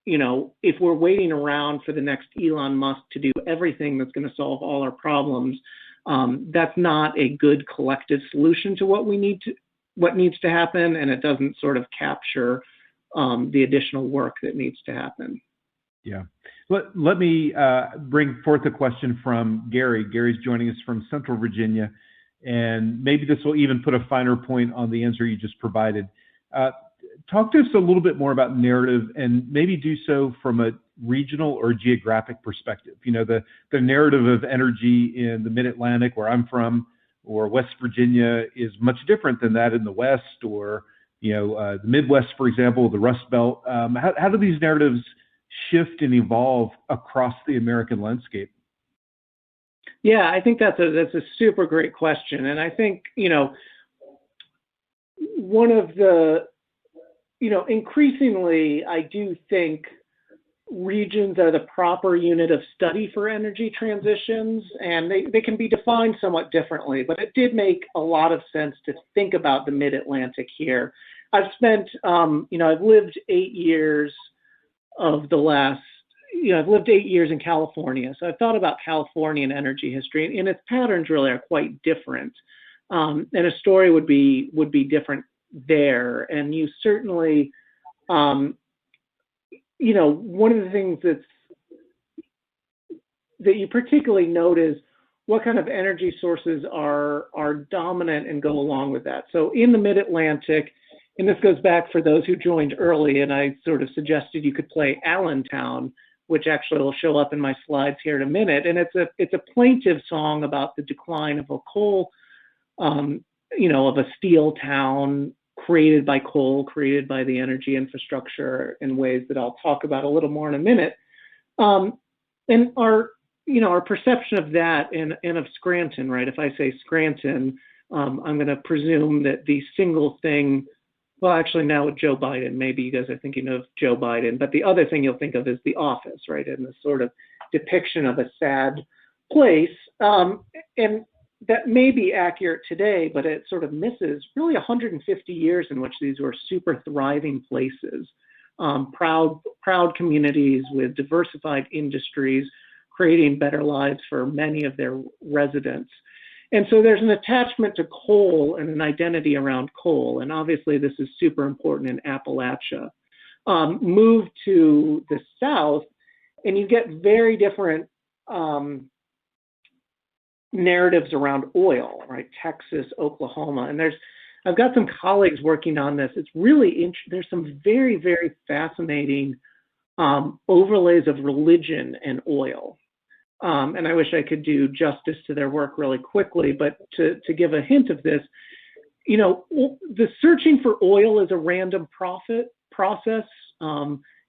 if we're waiting around for the next Elon Musk to do everything that's going to solve all our problems, that's not a good collective solution to what needs to happen, and it doesn't sort of capture the additional work that needs to happen. Yeah. Let me bring forth a question from Gary. Gary's joining us from Central Virginia, and maybe this will even put a finer point on the answer you just provided. Talk to us a little bit more about narrative, and maybe do so from a regional or geographic perspective. The narrative of energy in the Mid-Atlantic, where I'm from, or West Virginia, is much different than that in the West, or the Midwest, for example, the Rust Belt. How do these narratives shift and evolve across the American landscape? Yeah, I think that's a super great question, and I think one of the increasingly, I do think regions are the proper unit of study for energy transitions, and they can be defined somewhat differently, but it did make a lot of sense to think about the Mid-Atlantic here. I've spent, I've lived 8 years of the last, I've lived 8 years in California, so I've thought about Californian energy history, and its patterns really are quite different, and a story would be different there. And you certainly, one of the things that you particularly note is what kind of energy sources are dominant and go along with that. So in the Mid-Atlantic, and this goes back for those who joined early, and I sort of suggested you could play Allentown, which actually will show up in my slides here in a minute. And it's a plaintive song about the decline of a coal, of a steel town created by coal, created by the energy infrastructure in ways that I'll talk about a little more in a minute. And our perception of that and of Scranton, right? If I say Scranton, I'm going to presume that the single thing, well, actually now with Joe Biden, maybe you guys are thinking of Joe Biden, but the other thing you'll think of is The Office, right? And the sort of depiction of a sad place. And that may be accurate today, but it sort of misses really 150 years in which these were super thriving places, proud communities with diversified industries, creating better lives for many of their residents. And so there's an attachment to coal and an identity around coal, and obviously this is super important in Appalachia. Move to the south, and you get very different narratives around oil, right? Texas, Oklahoma, and I've got some colleagues working on this. It's really there's some very, very fascinating overlays of religion and oil. And I wish I could do justice to their work really quickly, but to give a hint of this, the searching for oil is a random process.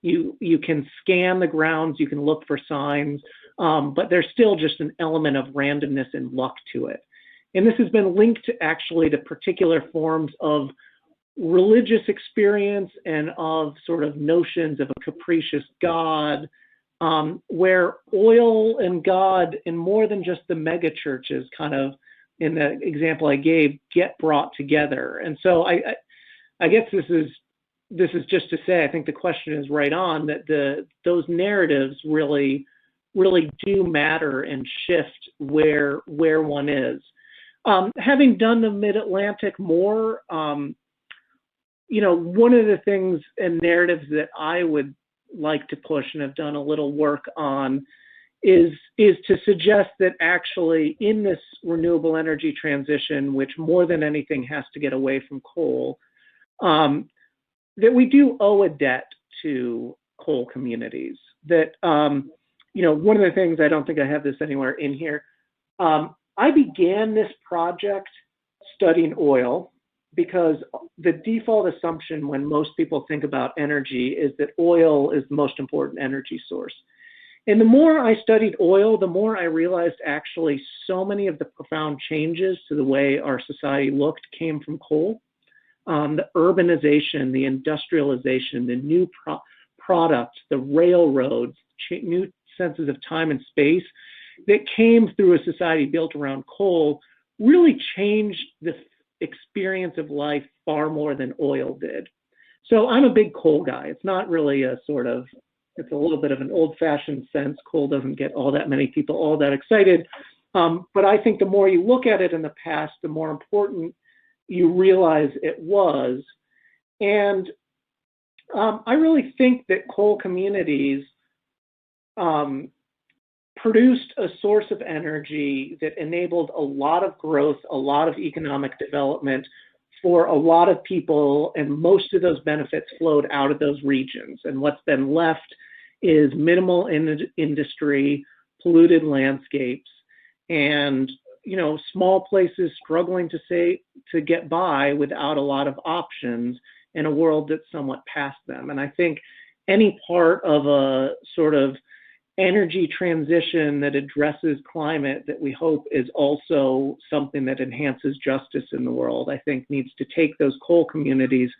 You can scan the grounds, you can look for signs, but there's still just an element of randomness and luck to it. And this has been linked actually to particular forms of religious experience and of sort of notions of a capricious God, where oil and God, and more than just the mega churches, kind of in the example I gave, get brought together. And so I guess this is just to say, I think the question is right on, that those narratives really do matter and shift where one is. Having done the Mid-Atlantic more, one of the things and narratives that I would like to push and have done a little work on is to suggest that actually in this renewable energy transition, which more than anything has to get away from coal, that we do owe a debt to coal communities. That, one of the things, I don't think I have this anywhere in here, I began this project studying oil because the default assumption when most people think about energy is that oil is the most important energy source. And the more I studied oil, the more I realized actually so many of the profound changes to the way our society looked came from coal. The urbanization, the industrialization, the new product, the railroads, new senses of time and space that came through a society built around coal really changed the experience of life far more than oil did. So I'm a big coal guy. It's not really it's a little bit of an old-fashioned sense. Coal doesn't get all that many people all that excited. But I think the more you look at it in the past, the more important you realize it was. And I really think that coal communities produced a source of energy that enabled a lot of growth, a lot of economic development for a lot of people, and most of those benefits flowed out of those regions. And what's been left is minimal industry, polluted landscapes, and small places struggling to get by without a lot of options in a world that's somewhat past them. And I think any part of a sort of energy transition that addresses climate that we hope is also something that enhances justice in the world, I think needs to take those coal communities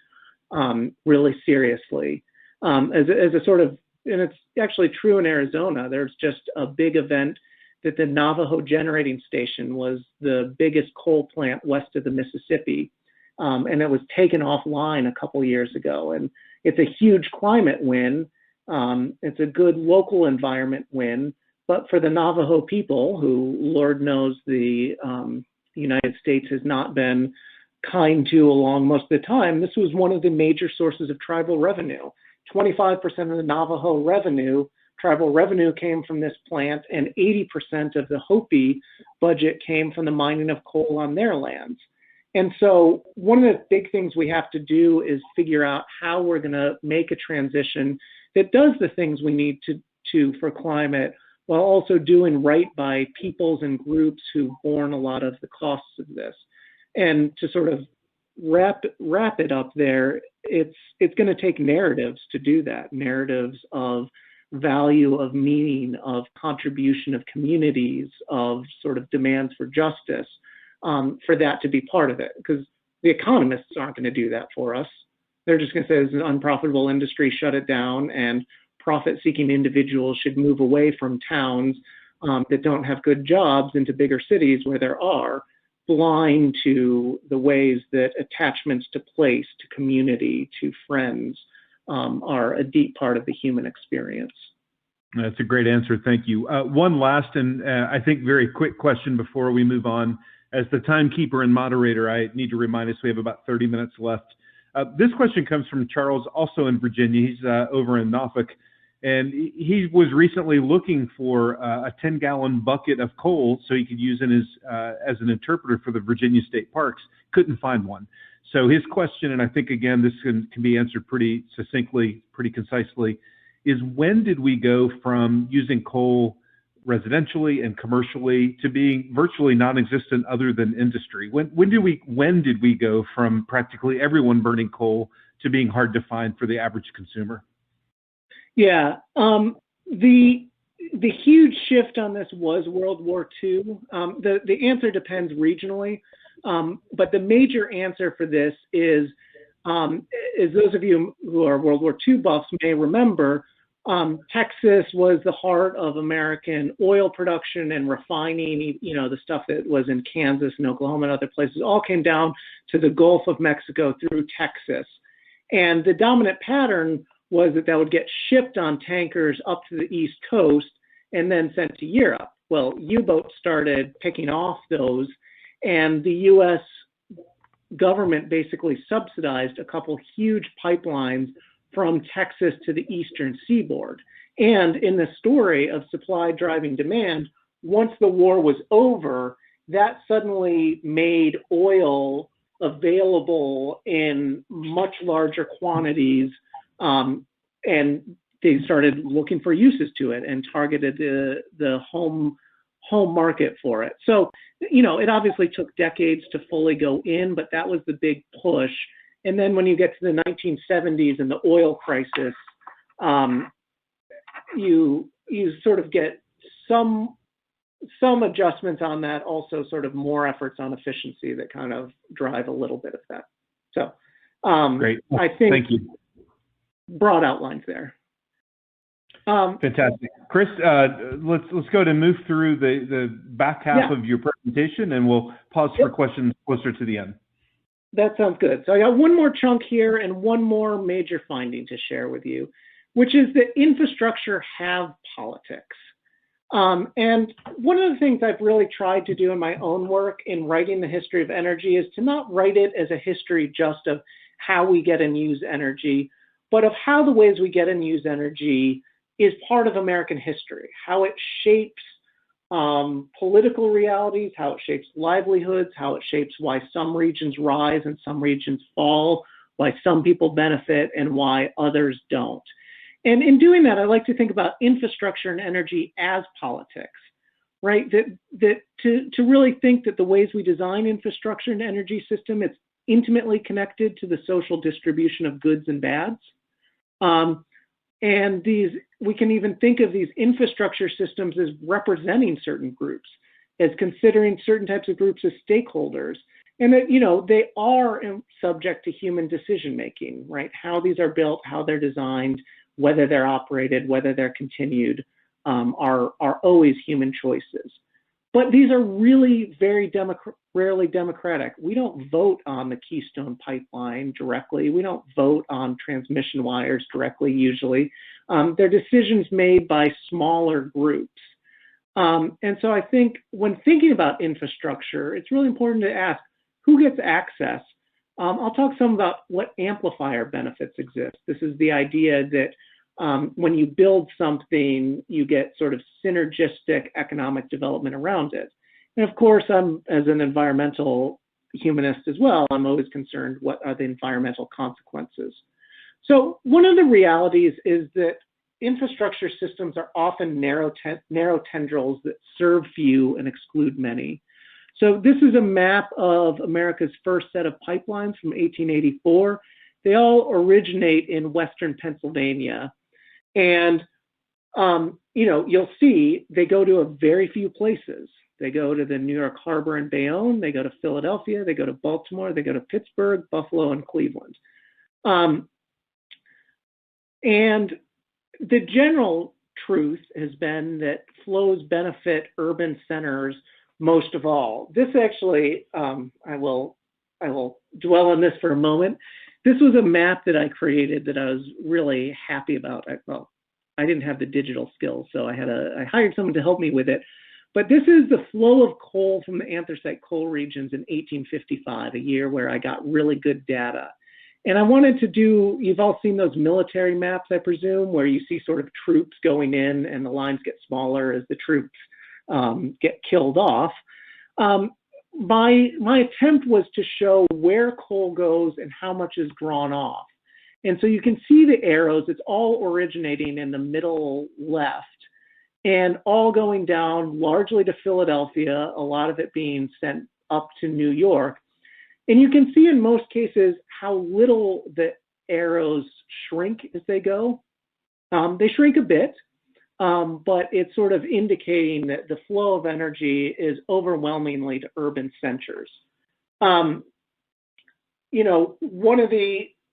really seriously. As a sort of, and it's actually true in Arizona, there's just a big event that the Navajo Generating Station was the biggest coal plant west of the Mississippi, and it was taken offline a couple years ago. And it's a huge climate win. It's a good local environment win, but for the Navajo people, who Lord knows the United States has not been kind to along most of the time, this was one of the major sources of tribal revenue. 25% of the Navajo tribal revenue came from this plant, and 80% of the Hopi budget came from the mining of coal on their lands. And so one of the big things we have to do is figure out how we're going to make a transition that does the things we need to for climate, while also doing right by peoples and groups who've borne a lot of the costs of this. And to sort of wrap it up there, it's going to take narratives to do that, narratives of value, of meaning, of contribution of communities, of sort of demands for justice, for that to be part of it. Because the economists aren't going to do that for us. They're just going to say it's an unprofitable industry, shut it down, and profit-seeking individuals should move away from towns that don't have good jobs into bigger cities where there are, blind to the ways that attachments to place, to community, to friends are a deep part of the human experience. That's a great answer. Thank you. One last and I think very quick question before we move on. As the timekeeper and moderator, I need to remind us we have about 30 minutes left. This question comes from Charles, also in Virginia. He's over in Norfolk, and he was recently looking for a 10-gallon bucket of coal so he could use in his as an interpreter for the Virginia State Parks. Couldn't find one. So his question, and I think again this can be answered pretty succinctly, pretty concisely, is when did we go from using coal residentially and commercially to being virtually non-existent other than industry? When did we go from practically everyone burning coal to being hard to find for the average consumer? Yeah, the huge shift on this was World War II. The answer depends regionally, but the major answer for this is those of you who are World War II buffs may remember, Texas was the heart of American oil production and refining. You know, the stuff that was in Kansas and Oklahoma and other places all came down to the Gulf of Mexico through Texas. And the dominant pattern was that would get shipped on tankers up to the East Coast and then sent to Europe. Well, U-boats started picking off those, and the U.S. government basically subsidized a couple huge pipelines from Texas to the eastern seaboard. And in the story of supply driving demand, once the war was over, that suddenly made oil available in much larger quantities, and they started looking for uses to it and targeted the home market for it. So, you know, it obviously took decades to fully go in, but that was the big push. And then when you get to the 1970s and the oil crisis, you sort of get some adjustments on that, also sort of more efforts on efficiency that kind of drive a little bit of that. So great. I think thank you. Broad outlines there. Fantastic. Chris, let's go to move through the back half of your presentation, and we'll pause for questions closer to the end. That sounds good. So I got one more chunk here and one more major finding to share with you, which is that infrastructure have politics. And one of the things I've really tried to do in my own work in writing the history of energy is to not write it as a history just of how we get and use energy, but of how the ways we get and use energy is part of American history, how it shapes political realities, how it shapes livelihoods, how it shapes why some regions rise and some regions fall, why some people benefit and why others don't. And in doing that, I like to think about infrastructure and energy as politics, right? That to really think that the ways we design infrastructure and energy system, it's intimately connected to the social distribution of goods and bads. And we can even think of these infrastructure systems as representing certain groups, as considering certain types of groups as stakeholders, and that, you know, they are subject to human decision making, right? How these are built, how they're designed, whether they're operated, whether they're continued, are always human choices. But these are really very rarely democratic. We don't vote on the Keystone Pipeline directly. We don't vote on transmission wires directly, usually. They're decisions made by smaller groups. And so I think when thinking about infrastructure, it's really important to ask who gets access. I'll talk some about what amplifier benefits exist. This is the idea that when you build something, you get sort of synergistic economic development around it. And of course, as an environmental humanist as well, I'm always concerned what are the environmental consequences. So one of the realities is that infrastructure systems are often narrow tendrils that serve few and exclude many. So this is a map of America's first set of pipelines from 1884. They all originate in Western Pennsylvania. And, you know, you'll see they go to a very few places. They go to the New York Harbor and Bayonne. They go to Philadelphia. They go to Baltimore. They go to Pittsburgh, Buffalo, and Cleveland. And the general truth has been that flows benefit urban centers most of all. This actually, I will dwell on this for a moment. This was a map that I created that I was really happy about. I didn't have the digital skills, so I hired someone to help me with it. But this is the flow of coal from the anthracite coal regions in 1855, a year where I got really good data. And I wanted to do, you've all seen those military maps, I presume, where you see sort of troops going in and the lines get smaller as the troops get killed off. My attempt was to show where coal goes and how much is drawn off. And so you can see the arrows, it's all originating in the middle left and all going down largely to Philadelphia, a lot of it being sent up to New York. And you can see in most cases how little the arrows shrink as they go. They shrink a bit, but it's sort of indicating that the flow of energy is overwhelmingly to urban centers.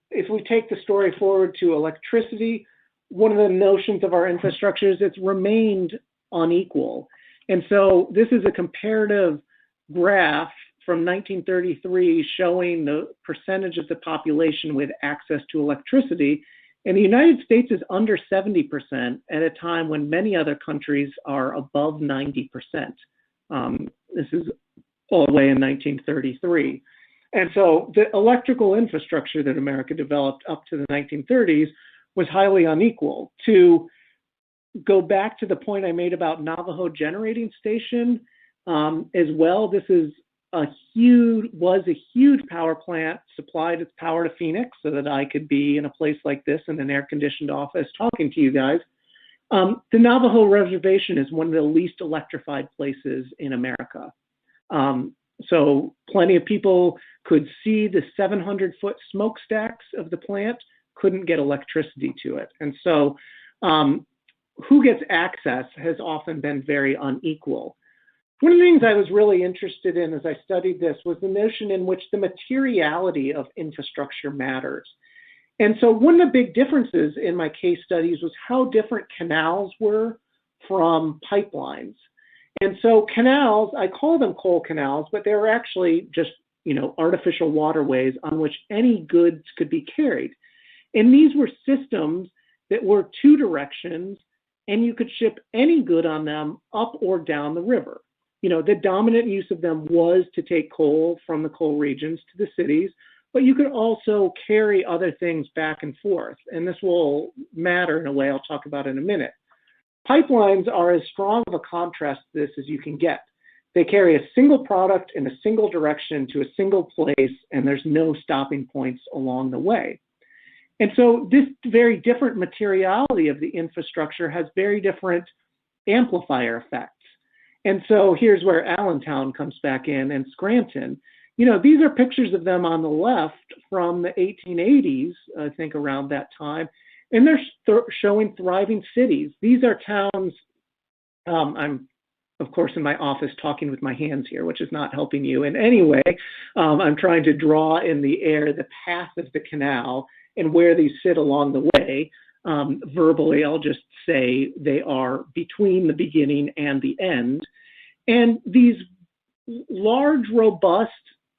If we take the story forward to electricity, one of the notions of our infrastructure is it's remained unequal. And so this is a comparative graph from 1933 showing the percentage of the population with access to electricity. And the United States is under 70% at a time when many other countries are above 90%. This is all the way in 1933. And so the electrical infrastructure that America developed up to the 1930s was highly unequal. To go back to the point I made about Navajo Generating Station as well, this is was a huge power plant, supplied its power to Phoenix so that I could be in a place like this in an air-conditioned office talking to you guys. The Navajo Reservation is one of the least electrified places in America. So plenty of people could see the 700-foot smokestacks of the plant, couldn't get electricity to it. And so who gets access has often been very unequal. One of the things I was really interested in as I studied this was the notion in which the materiality of infrastructure matters. And so one of the big differences in my case studies was how different canals were from pipelines. And so canals, I call them coal canals, but they were actually just, artificial waterways on which any goods could be carried. And these were systems that were two directions, and you could ship any good on them up or down the river. The dominant use of them was to take coal from the coal regions to the cities, but you could also carry other things back and forth. And this will matter in a way I'll talk about in a minute. Pipelines are as strong of a contrast to this as you can get. They carry a single product in a single direction to a single place, and there's no stopping points along the way. And so this very different materiality of the infrastructure has very different amplifier effects. And so here's where Allentown comes back in and Scranton. These are pictures of them on the left from the 1880s, I think around that time, and they're showing thriving cities. These are towns, I'm of course in my office talking with my hands here, which is not helping you in any way. I'm trying to draw in the air the path of the canal and where these sit along the way. Verbally, I'll just say they are between the beginning and the end. And these large, robust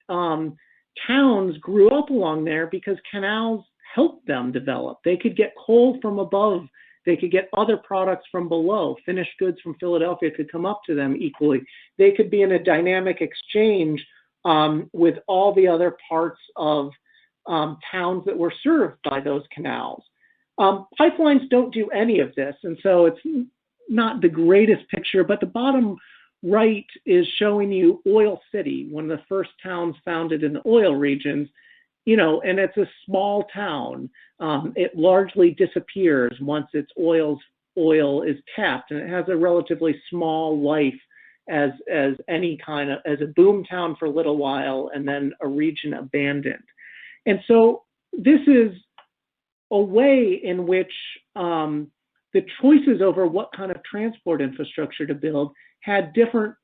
towns grew up along there because canals helped them develop. They could get coal from above. They could get other products from below. Finished goods from Philadelphia could come up to them equally. They could be in a dynamic exchange with all the other parts of towns that were served by those canals. Pipelines don't do any of this, and so it's not the greatest picture, but the bottom right is showing you Oil City, one of the first towns founded in the oil regions, and it's a small town. It largely disappears once its oil is tapped, and it has a relatively small life as any kind of, as a boom town for a little while, and then a region abandoned. And so this is a way in which the choices over what kind of transport infrastructure to build had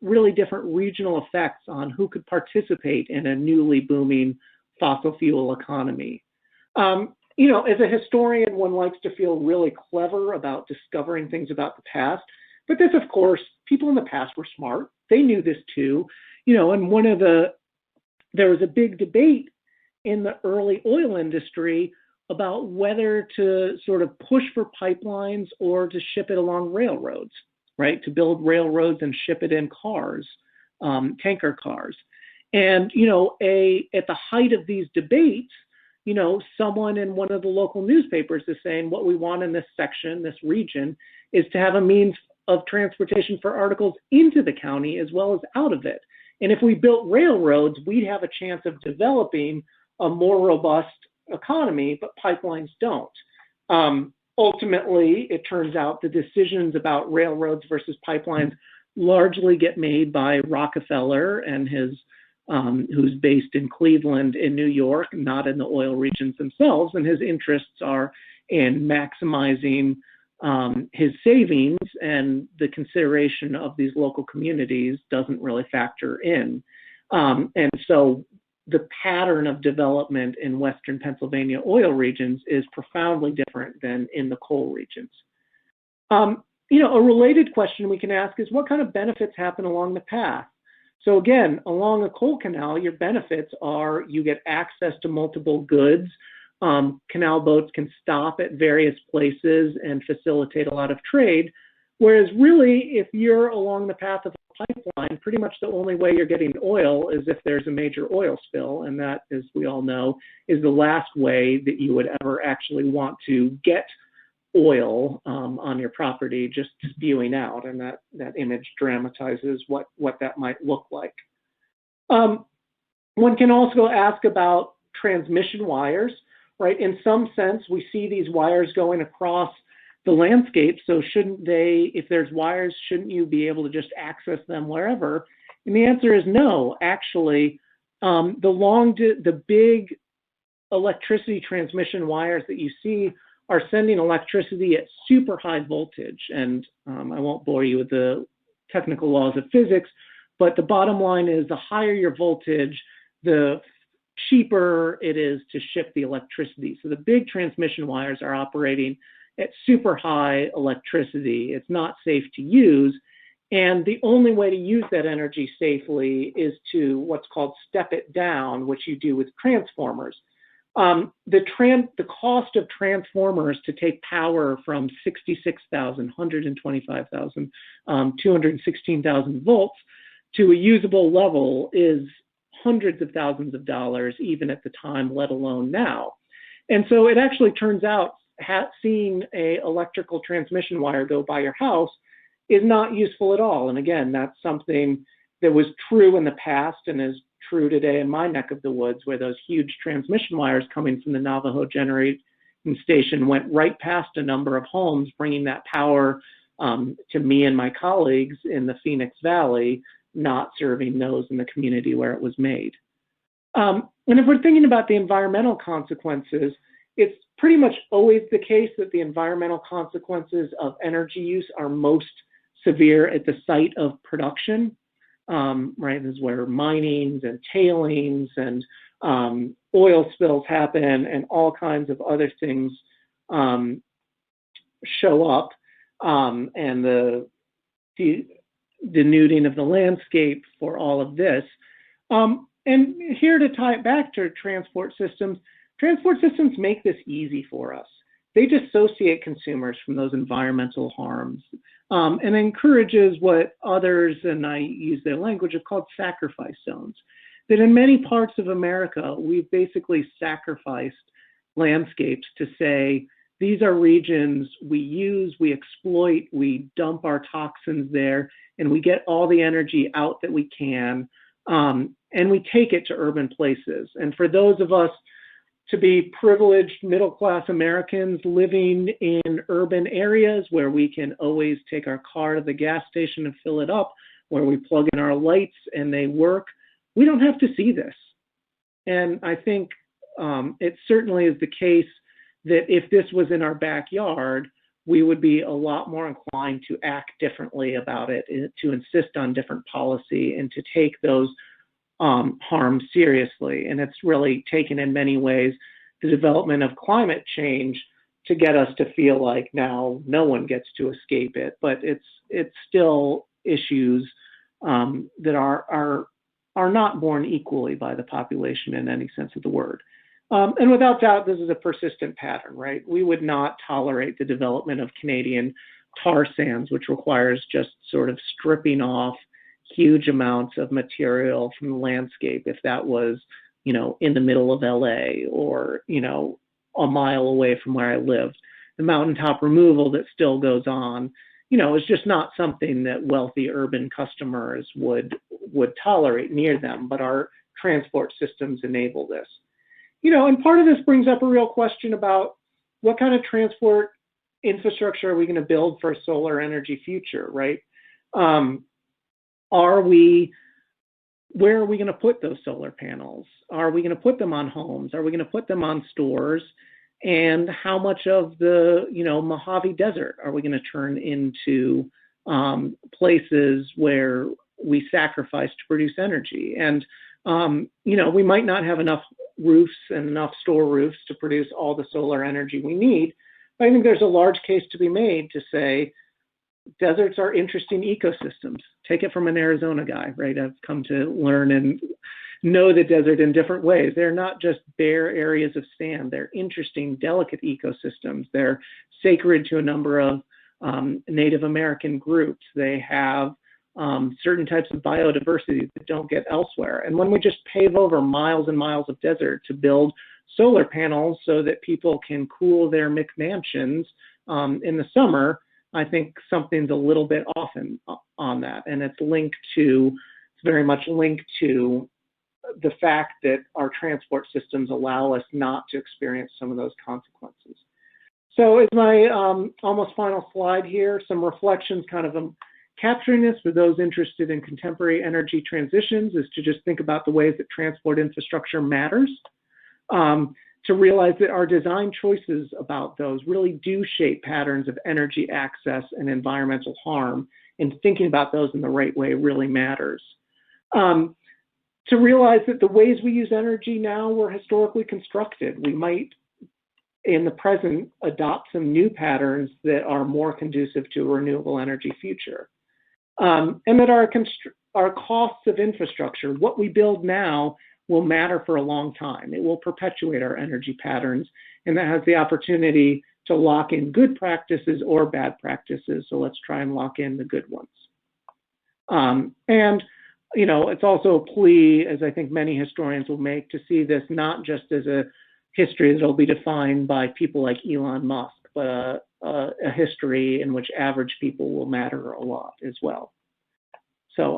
really different regional effects on who could participate in a newly booming fossil fuel economy. As a historian, one likes to feel really clever about discovering things about the past. But this, of course, people in the past were smart. They knew this too. And there was a big debate in the early oil industry about whether to sort of push for pipelines or to ship it along railroads, right? To build railroads and ship it in cars, tanker cars. And, at the height of these debates, someone in one of the local newspapers is saying what we want in this section, this region, is to have a means of transportation for articles into the county as well as out of it. And if we built railroads, we'd have a chance of developing a more robust economy, but pipelines don't. Ultimately, it turns out the decisions about railroads versus pipelines largely get made by Rockefeller and his who's based in Cleveland in New York, not in the oil regions themselves, and his interests are in maximizing his savings, and the consideration of these local communities doesn't really factor in. And so the pattern of development in Western Pennsylvania oil regions is profoundly different than in the coal regions. A related question we can ask is what kind of benefits happen along the path? So again, along a coal canal, your benefits are you get access to multiple goods. Canal boats can stop at various places and facilitate a lot of trade. Whereas really, if you're along the path of a pipeline, pretty much the only way you're getting oil is if there's a major oil spill. And that, as we all know, is the last way that you would ever actually want to get oil on your property, just spewing out. And that image dramatizes what that might look like. One can also ask about transmission wires, right? In some sense, we see these wires going across the landscape. So shouldn't they, if there's wires, shouldn't you be able to just access them wherever? And the answer is no. Actually, the big electricity transmission wires that you see are sending electricity at super high voltage. And I won't bore you with the technical laws of physics, but the bottom line is the higher your voltage, the cheaper it is to ship the electricity. So the big transmission wires are operating at super high electricity. It's not safe to use. And the only way to use that energy safely is to what's called step it down, which you do with transformers. The cost of transformers to take power from 66,000, 125,000, 216,000 volts to a usable level is hundreds of thousands of dollars, even at the time, let alone now. And so it actually turns out seeing a electrical transmission wire go by your house is not useful at all. And again, that's something that was true in the past and is true today in my neck of the woods, where those huge transmission wires coming from the Navajo generating station went right past a number of homes, bringing that power to me and my colleagues in the Phoenix Valley, not serving those in the community where it was made. And if we're thinking about the environmental consequences, it's pretty much always the case that the environmental consequences of energy use are most severe at the site of production. Right, this is where minings and tailings and oil spills happen, and all kinds of other things show up, and the denuding of the landscape for all of this. And here to tie it back to transport systems make this easy for us. They dissociate consumers from those environmental harms, and encourages what others, and I use their language, have called sacrifice zones. That in many parts of America, we've basically sacrificed landscapes to say, these are regions we use, we exploit, we dump our toxins there, and we get all the energy out that we can, and we take it to urban places. And for those of us to be privileged middle-class Americans living in urban areas where we can always take our car to the gas station and fill it up, where we plug in our lights and they work, we don't have to see this. And I think it certainly is the case that if this was in our backyard, we would be a lot more inclined to act differently about it, to insist on different policy, and to take those harm seriously. And it's really taken in many ways the development of climate change to get us to feel like now no one gets to escape it, but it's still issues that are not borne equally by the population in any sense of the word. And without doubt, this is a persistent pattern, right? We would not tolerate the development of Canadian tar sands, which requires just sort of stripping off huge amounts of material from the landscape if that was, in the middle of LA or, a mile away from where I lived. The mountaintop removal that still goes on, is just not something that wealthy urban customers would tolerate near them, but our transport systems enable this. And part of this brings up a real question about what kind of transport infrastructure are we going to build for a solar energy future, right? Where are we going to put those solar panels? Are we going to put them on homes? Are we going to put them on stores? And how much of the, Mojave Desert are we going to turn into places where we sacrifice to produce energy? And, we might not have enough roofs and enough store roofs to produce all the solar energy we need. But I think there's a large case to be made to say deserts are interesting ecosystems. Take it from an Arizona guy, right? I've come to learn and know the desert in different ways. They're not just bare areas of sand. They're interesting, delicate ecosystems. They're sacred to a number of Native American groups. They have certain types of biodiversity that don't get elsewhere. And when we just pave over miles and miles of desert to build solar panels so that people can cool their McMansions in the summer, I think something's a little bit off on that. And it's very much linked to the fact that our transport systems allow us not to experience some of those consequences. So as my almost final slide here, some reflections kind of capturing this for those interested in contemporary energy transitions is to just think about the ways that transport infrastructure matters, to realize that our design choices about those really do shape patterns of energy access and environmental harm, and thinking about those in the right way really matters. To realize that the ways we use energy now were historically constructed. We might, in the present, adopt some new patterns that are more conducive to a renewable energy future. And that our costs of infrastructure, what we build now, will matter for a long time. It will perpetuate our energy patterns, and that has the opportunity to lock in good practices or bad practices. So let's try and lock in the good ones. And it's also a plea, as I think many historians will make, to see this not just as a history that will be defined by people like Elon Musk, but a history in which average people will matter a lot as well. So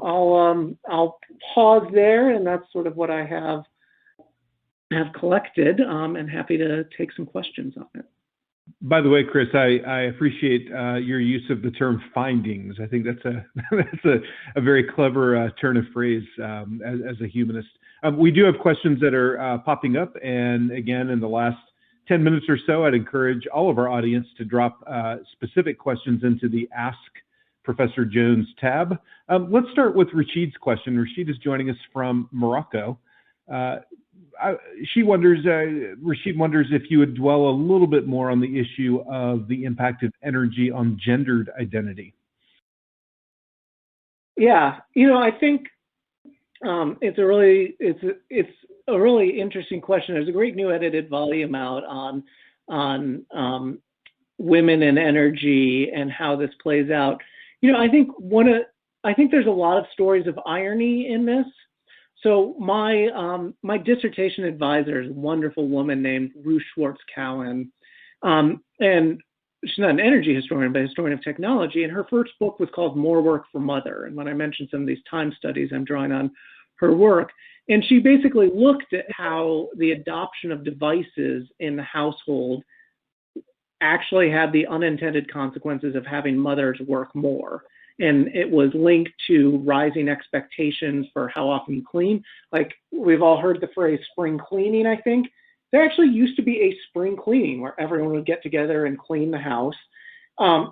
I'll pause there, and that's sort of what I have collected, and happy to take some questions on it. By the way, Chris, I appreciate your use of the term findings. I think that's a very clever turn of phrase as a humanist. We do have questions that are popping up, and again, in the last 10 minutes or so, I'd encourage all of our audience to drop specific questions into the Ask Professor Jones tab. Let's start with Rashid's question. Rashid is joining us from Morocco. Rashid wonders if you would dwell a little bit more on the issue of the impact of energy on gendered identity. Yeah, I think it's a really interesting question. There's a great new edited volume out on women and energy and how this plays out. I think there's a lot of stories of irony in this. So my dissertation advisor is a wonderful woman named Ruth Schwartz-Cowan, and she's not an energy historian, but a historian of technology. And her first book was called More Work for Mother. And when I mentioned some of these time studies, I'm drawing on her work. And she basically looked at how the adoption of devices in the household actually had the unintended consequences of having mothers work more. And it was linked to rising expectations for how often you clean. Like, we've all heard the phrase spring cleaning, I think. There actually used to be a spring cleaning where everyone would get together and clean the house.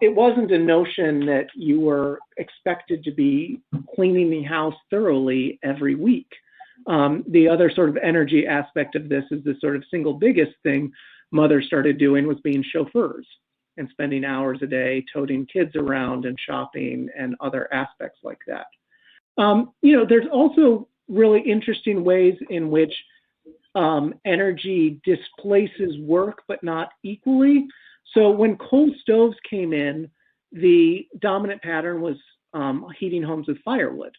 It wasn't a notion that you were expected to be cleaning the house thoroughly every week. The other sort of energy aspect of this is the sort of single biggest thing mothers started doing was being chauffeurs and spending hours a day toting kids around and shopping and other aspects like that. There's also really interesting ways in which energy displaces work, but not equally. So when coal stoves came in, the dominant pattern was heating homes with firewood.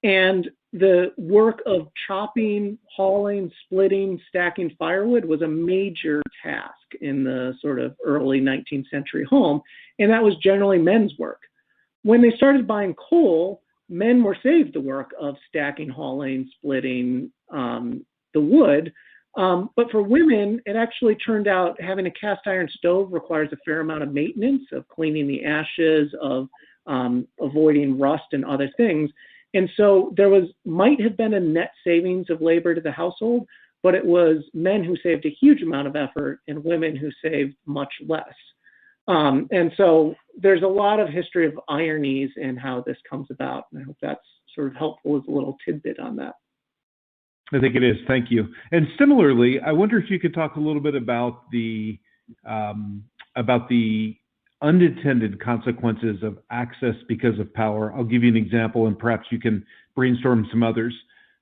And the work of chopping, hauling, splitting, stacking firewood was a major task in the sort of early 19th century home, and that was generally men's work. When they started buying coal, men were saved the work of stacking, hauling, splitting the wood. But for women, it actually turned out having a cast iron stove requires a fair amount of maintenance, of cleaning the ashes, of avoiding rust and other things. And so there might have been a net savings of labor to the household, but it was men who saved a huge amount of effort and women who saved much less. And so there's a lot of history of ironies in how this comes about. And I hope that's sort of helpful as a little tidbit on that. I think it is. Thank you. And similarly, I wonder if you could talk a little bit about the unintended consequences of access because of power. I'll give you an example, and perhaps you can brainstorm some others.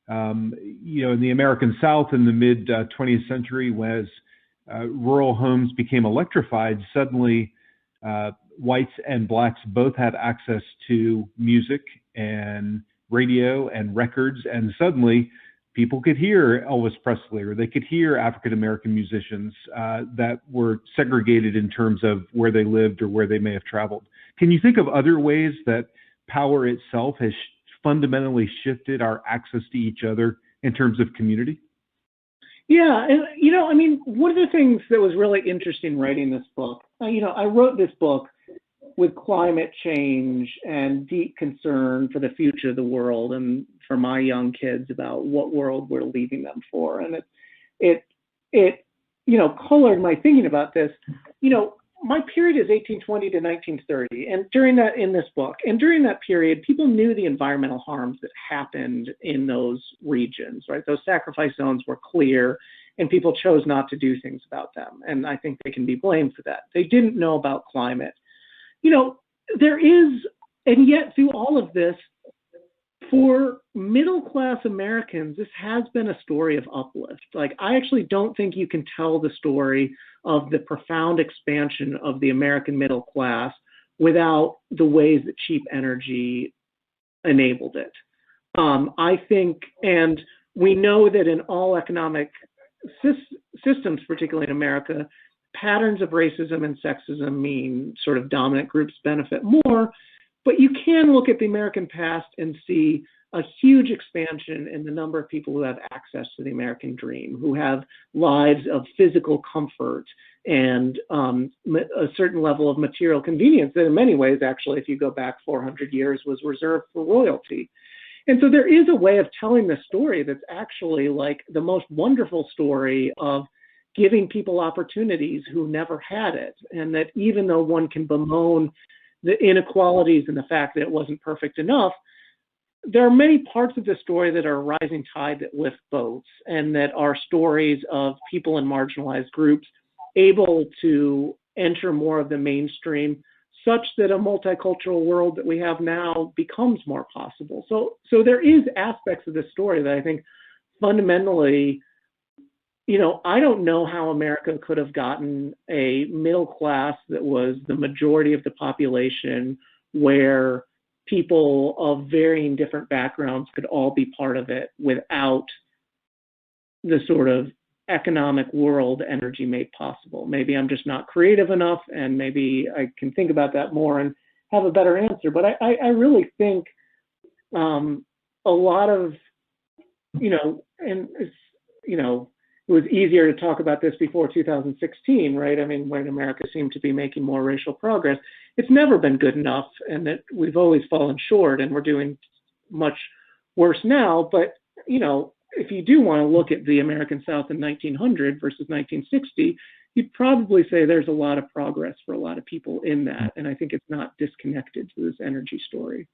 In the American South in the mid 20th century, as rural homes became electrified, suddenly whites and blacks both had access to music and radio and records, and suddenly people could hear Elvis Presley, or they could hear African-American musicians that were segregated in terms of where they lived or where they may have traveled. Can you think of other ways that power itself has fundamentally shifted our access to each other in terms of community? Yeah, and one of the things that was really interesting writing this book, I wrote this book with climate change and deep concern for the future of the world and for my young kids about what world we're leaving them for. And it colored my thinking about this. My period is 1820 to 1930, and during that period, people knew the environmental harms that happened in those regions, right? Those sacrifice zones were clear, and people chose not to do things about them. And I think they can be blamed for that. They didn't know about climate. There is, and yet through all of this, for middle-class Americans, this has been a story of uplift. Like, I actually don't think you can tell the story of the profound expansion of the American middle class without the ways that cheap energy enabled it. I think, and we know that in all economic systems, particularly in America, patterns of racism and sexism mean sort of dominant groups benefit more. But you can look at the American past and see a huge expansion in the number of people who have access to the American dream, who have lives of physical comfort and a certain level of material convenience that in many ways, actually, if you go back 400 years, was reserved for royalty. And so there is a way of telling this story that's actually like the most wonderful story of giving people opportunities who never had it. And that even though one can bemoan the inequalities and the fact that it wasn't perfect enough, there are many parts of the story that are a rising tide that lift boats, and that are stories of people in marginalized groups able to enter more of the mainstream, such that a multicultural world that we have now becomes more possible. So there is aspects of this story that I think fundamentally, I don't know how America could have gotten a middle class that was the majority of the population, where people of varying different backgrounds could all be part of it without the sort of economic world energy made possible. Maybe I'm just not creative enough, and maybe I can think about that more and have a better answer. But I really think a lot of, and it's, it was easier to talk about this before 2016, right? I mean, when America seemed to be making more racial progress, it's never been good enough, and that we've always fallen short, and we're doing much worse now. But, if you do want to look at the American South in 1900 versus 1960, you'd probably say there's a lot of progress for a lot of people in that. And I think it's not disconnected to this energy story.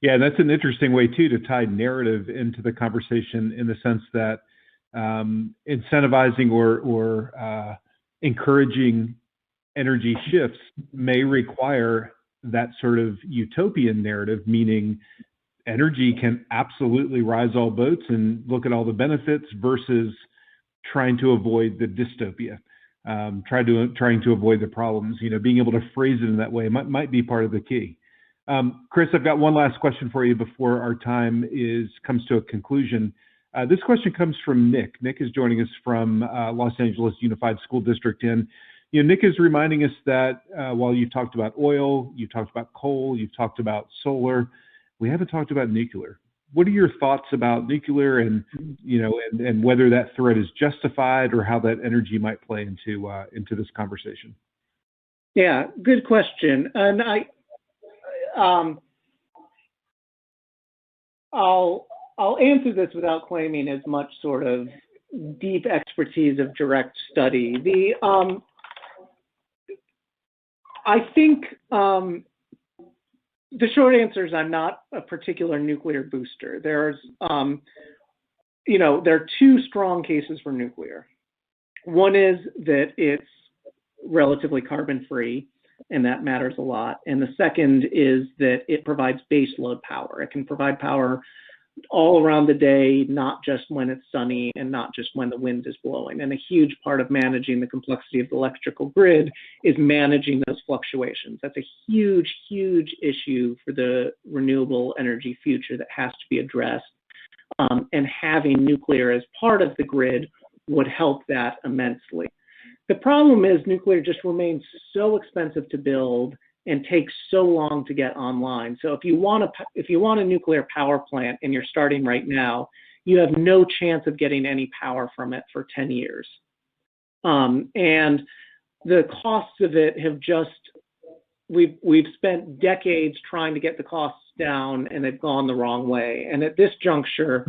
Yeah, that's an interesting way too to tie narrative into the conversation in the sense that incentivizing or encouraging energy shifts may require that sort of utopian narrative, meaning energy can absolutely rise all boats and look at all the benefits versus trying to avoid the dystopia, trying to avoid the problems. Being able to phrase it in that way might be part of the key. Chris, I've got one last question for you before our time comes to a conclusion. This question comes from Nick. Nick is joining us from Los Angeles Unified School District. And Nick is reminding us that while you've talked about oil, you've talked about coal, you've talked about solar, we haven't talked about nuclear. What are your thoughts about nuclear and whether that threat is justified or how that energy might play into this conversation? Yeah, good question. And I'll answer this without claiming as much sort of deep expertise of direct study. I think the short answer is I'm not a particular nuclear booster. There are two strong cases for nuclear. One is that it's relatively carbon-free, and that matters a lot. And the second is that it provides baseload power. It can provide power all around the day, not just when it's sunny and not just when the wind is blowing. And a huge part of managing the complexity of the electrical grid is managing those fluctuations. That's a huge, huge issue for the renewable energy future that has to be addressed. And having nuclear as part of the grid would help that immensely. The problem is nuclear just remains so expensive to build and takes so long to get online. So if you want a nuclear power plant and you're starting right now, you have no chance of getting any power from it for 10 years. And the costs of it have we've spent decades trying to get the costs down and they've gone the wrong way. And at this juncture,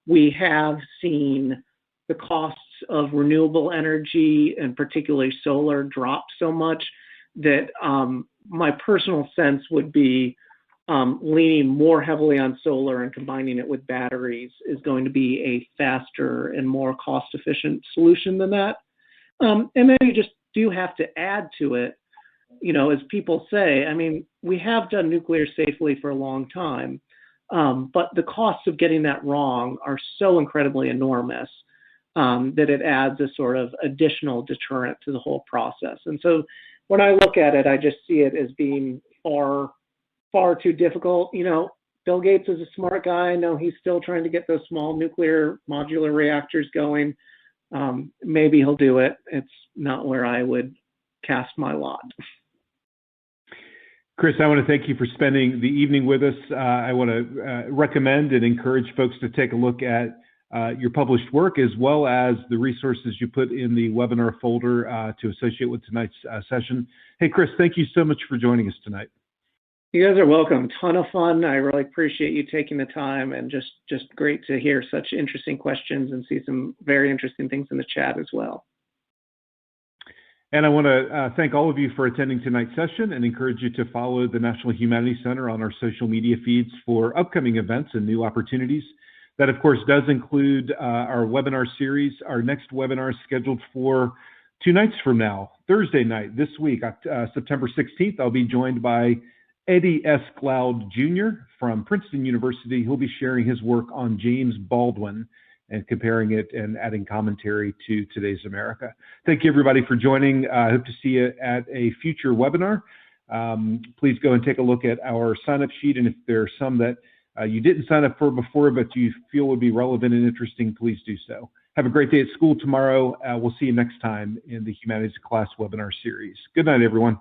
we have seen the costs of renewable energy and particularly solar drop so much that my personal sense would be leaning more heavily on solar and combining it with batteries is going to be a faster and more cost-efficient solution than that. And then you just do have to add to it, as people say, I mean, we have done nuclear safely for a long time, but the costs of getting that wrong are so incredibly enormous that it adds a sort of additional deterrent to the whole process. And so when I look at it, I just see it as being far, far too difficult. Bill Gates is a smart guy. I know he's still trying to get those small nuclear modular reactors going. Maybe he'll do it. It's not where I would cast my lot. Chris, I want to thank you for spending the evening with us. I want to recommend and encourage folks to take a look at your published work, as well as the resources you put in the webinar folder to associate with tonight's session. Hey, Chris, thank you so much for joining us tonight. You guys are welcome. Ton of fun. I really appreciate you taking the time, and just great to hear such interesting questions and see some very interesting things in the chat as well. And I want to thank all of you for attending tonight's session and encourage you to follow the National Humanities Center on our social media feeds for upcoming events and new opportunities. That, of course, does include our webinar series. Our next webinar is scheduled for 2 nights from now, Thursday night this week, September 16th. I'll be joined by Eddie S. Cloud Jr. from Princeton University. He'll be sharing his work on James Baldwin and comparing it and adding commentary to today's America. Thank you, everybody, for joining. I hope to see you at a future webinar. Please go and take a look at our sign-up sheet, and if there are some that you didn't sign up for before, but you feel would be relevant and interesting, please do so. Have a great day at school tomorrow. We'll see you next time in the Humanities Class webinar series. Good night, everyone.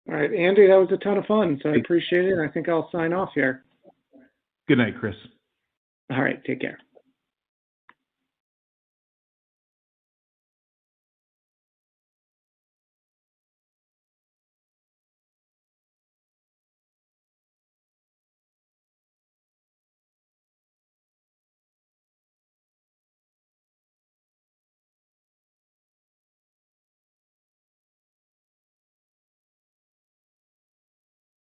All right, Andy, that was a ton of fun, so I appreciate it. And I think I'll sign off here. Good night, Chris. All right, take care.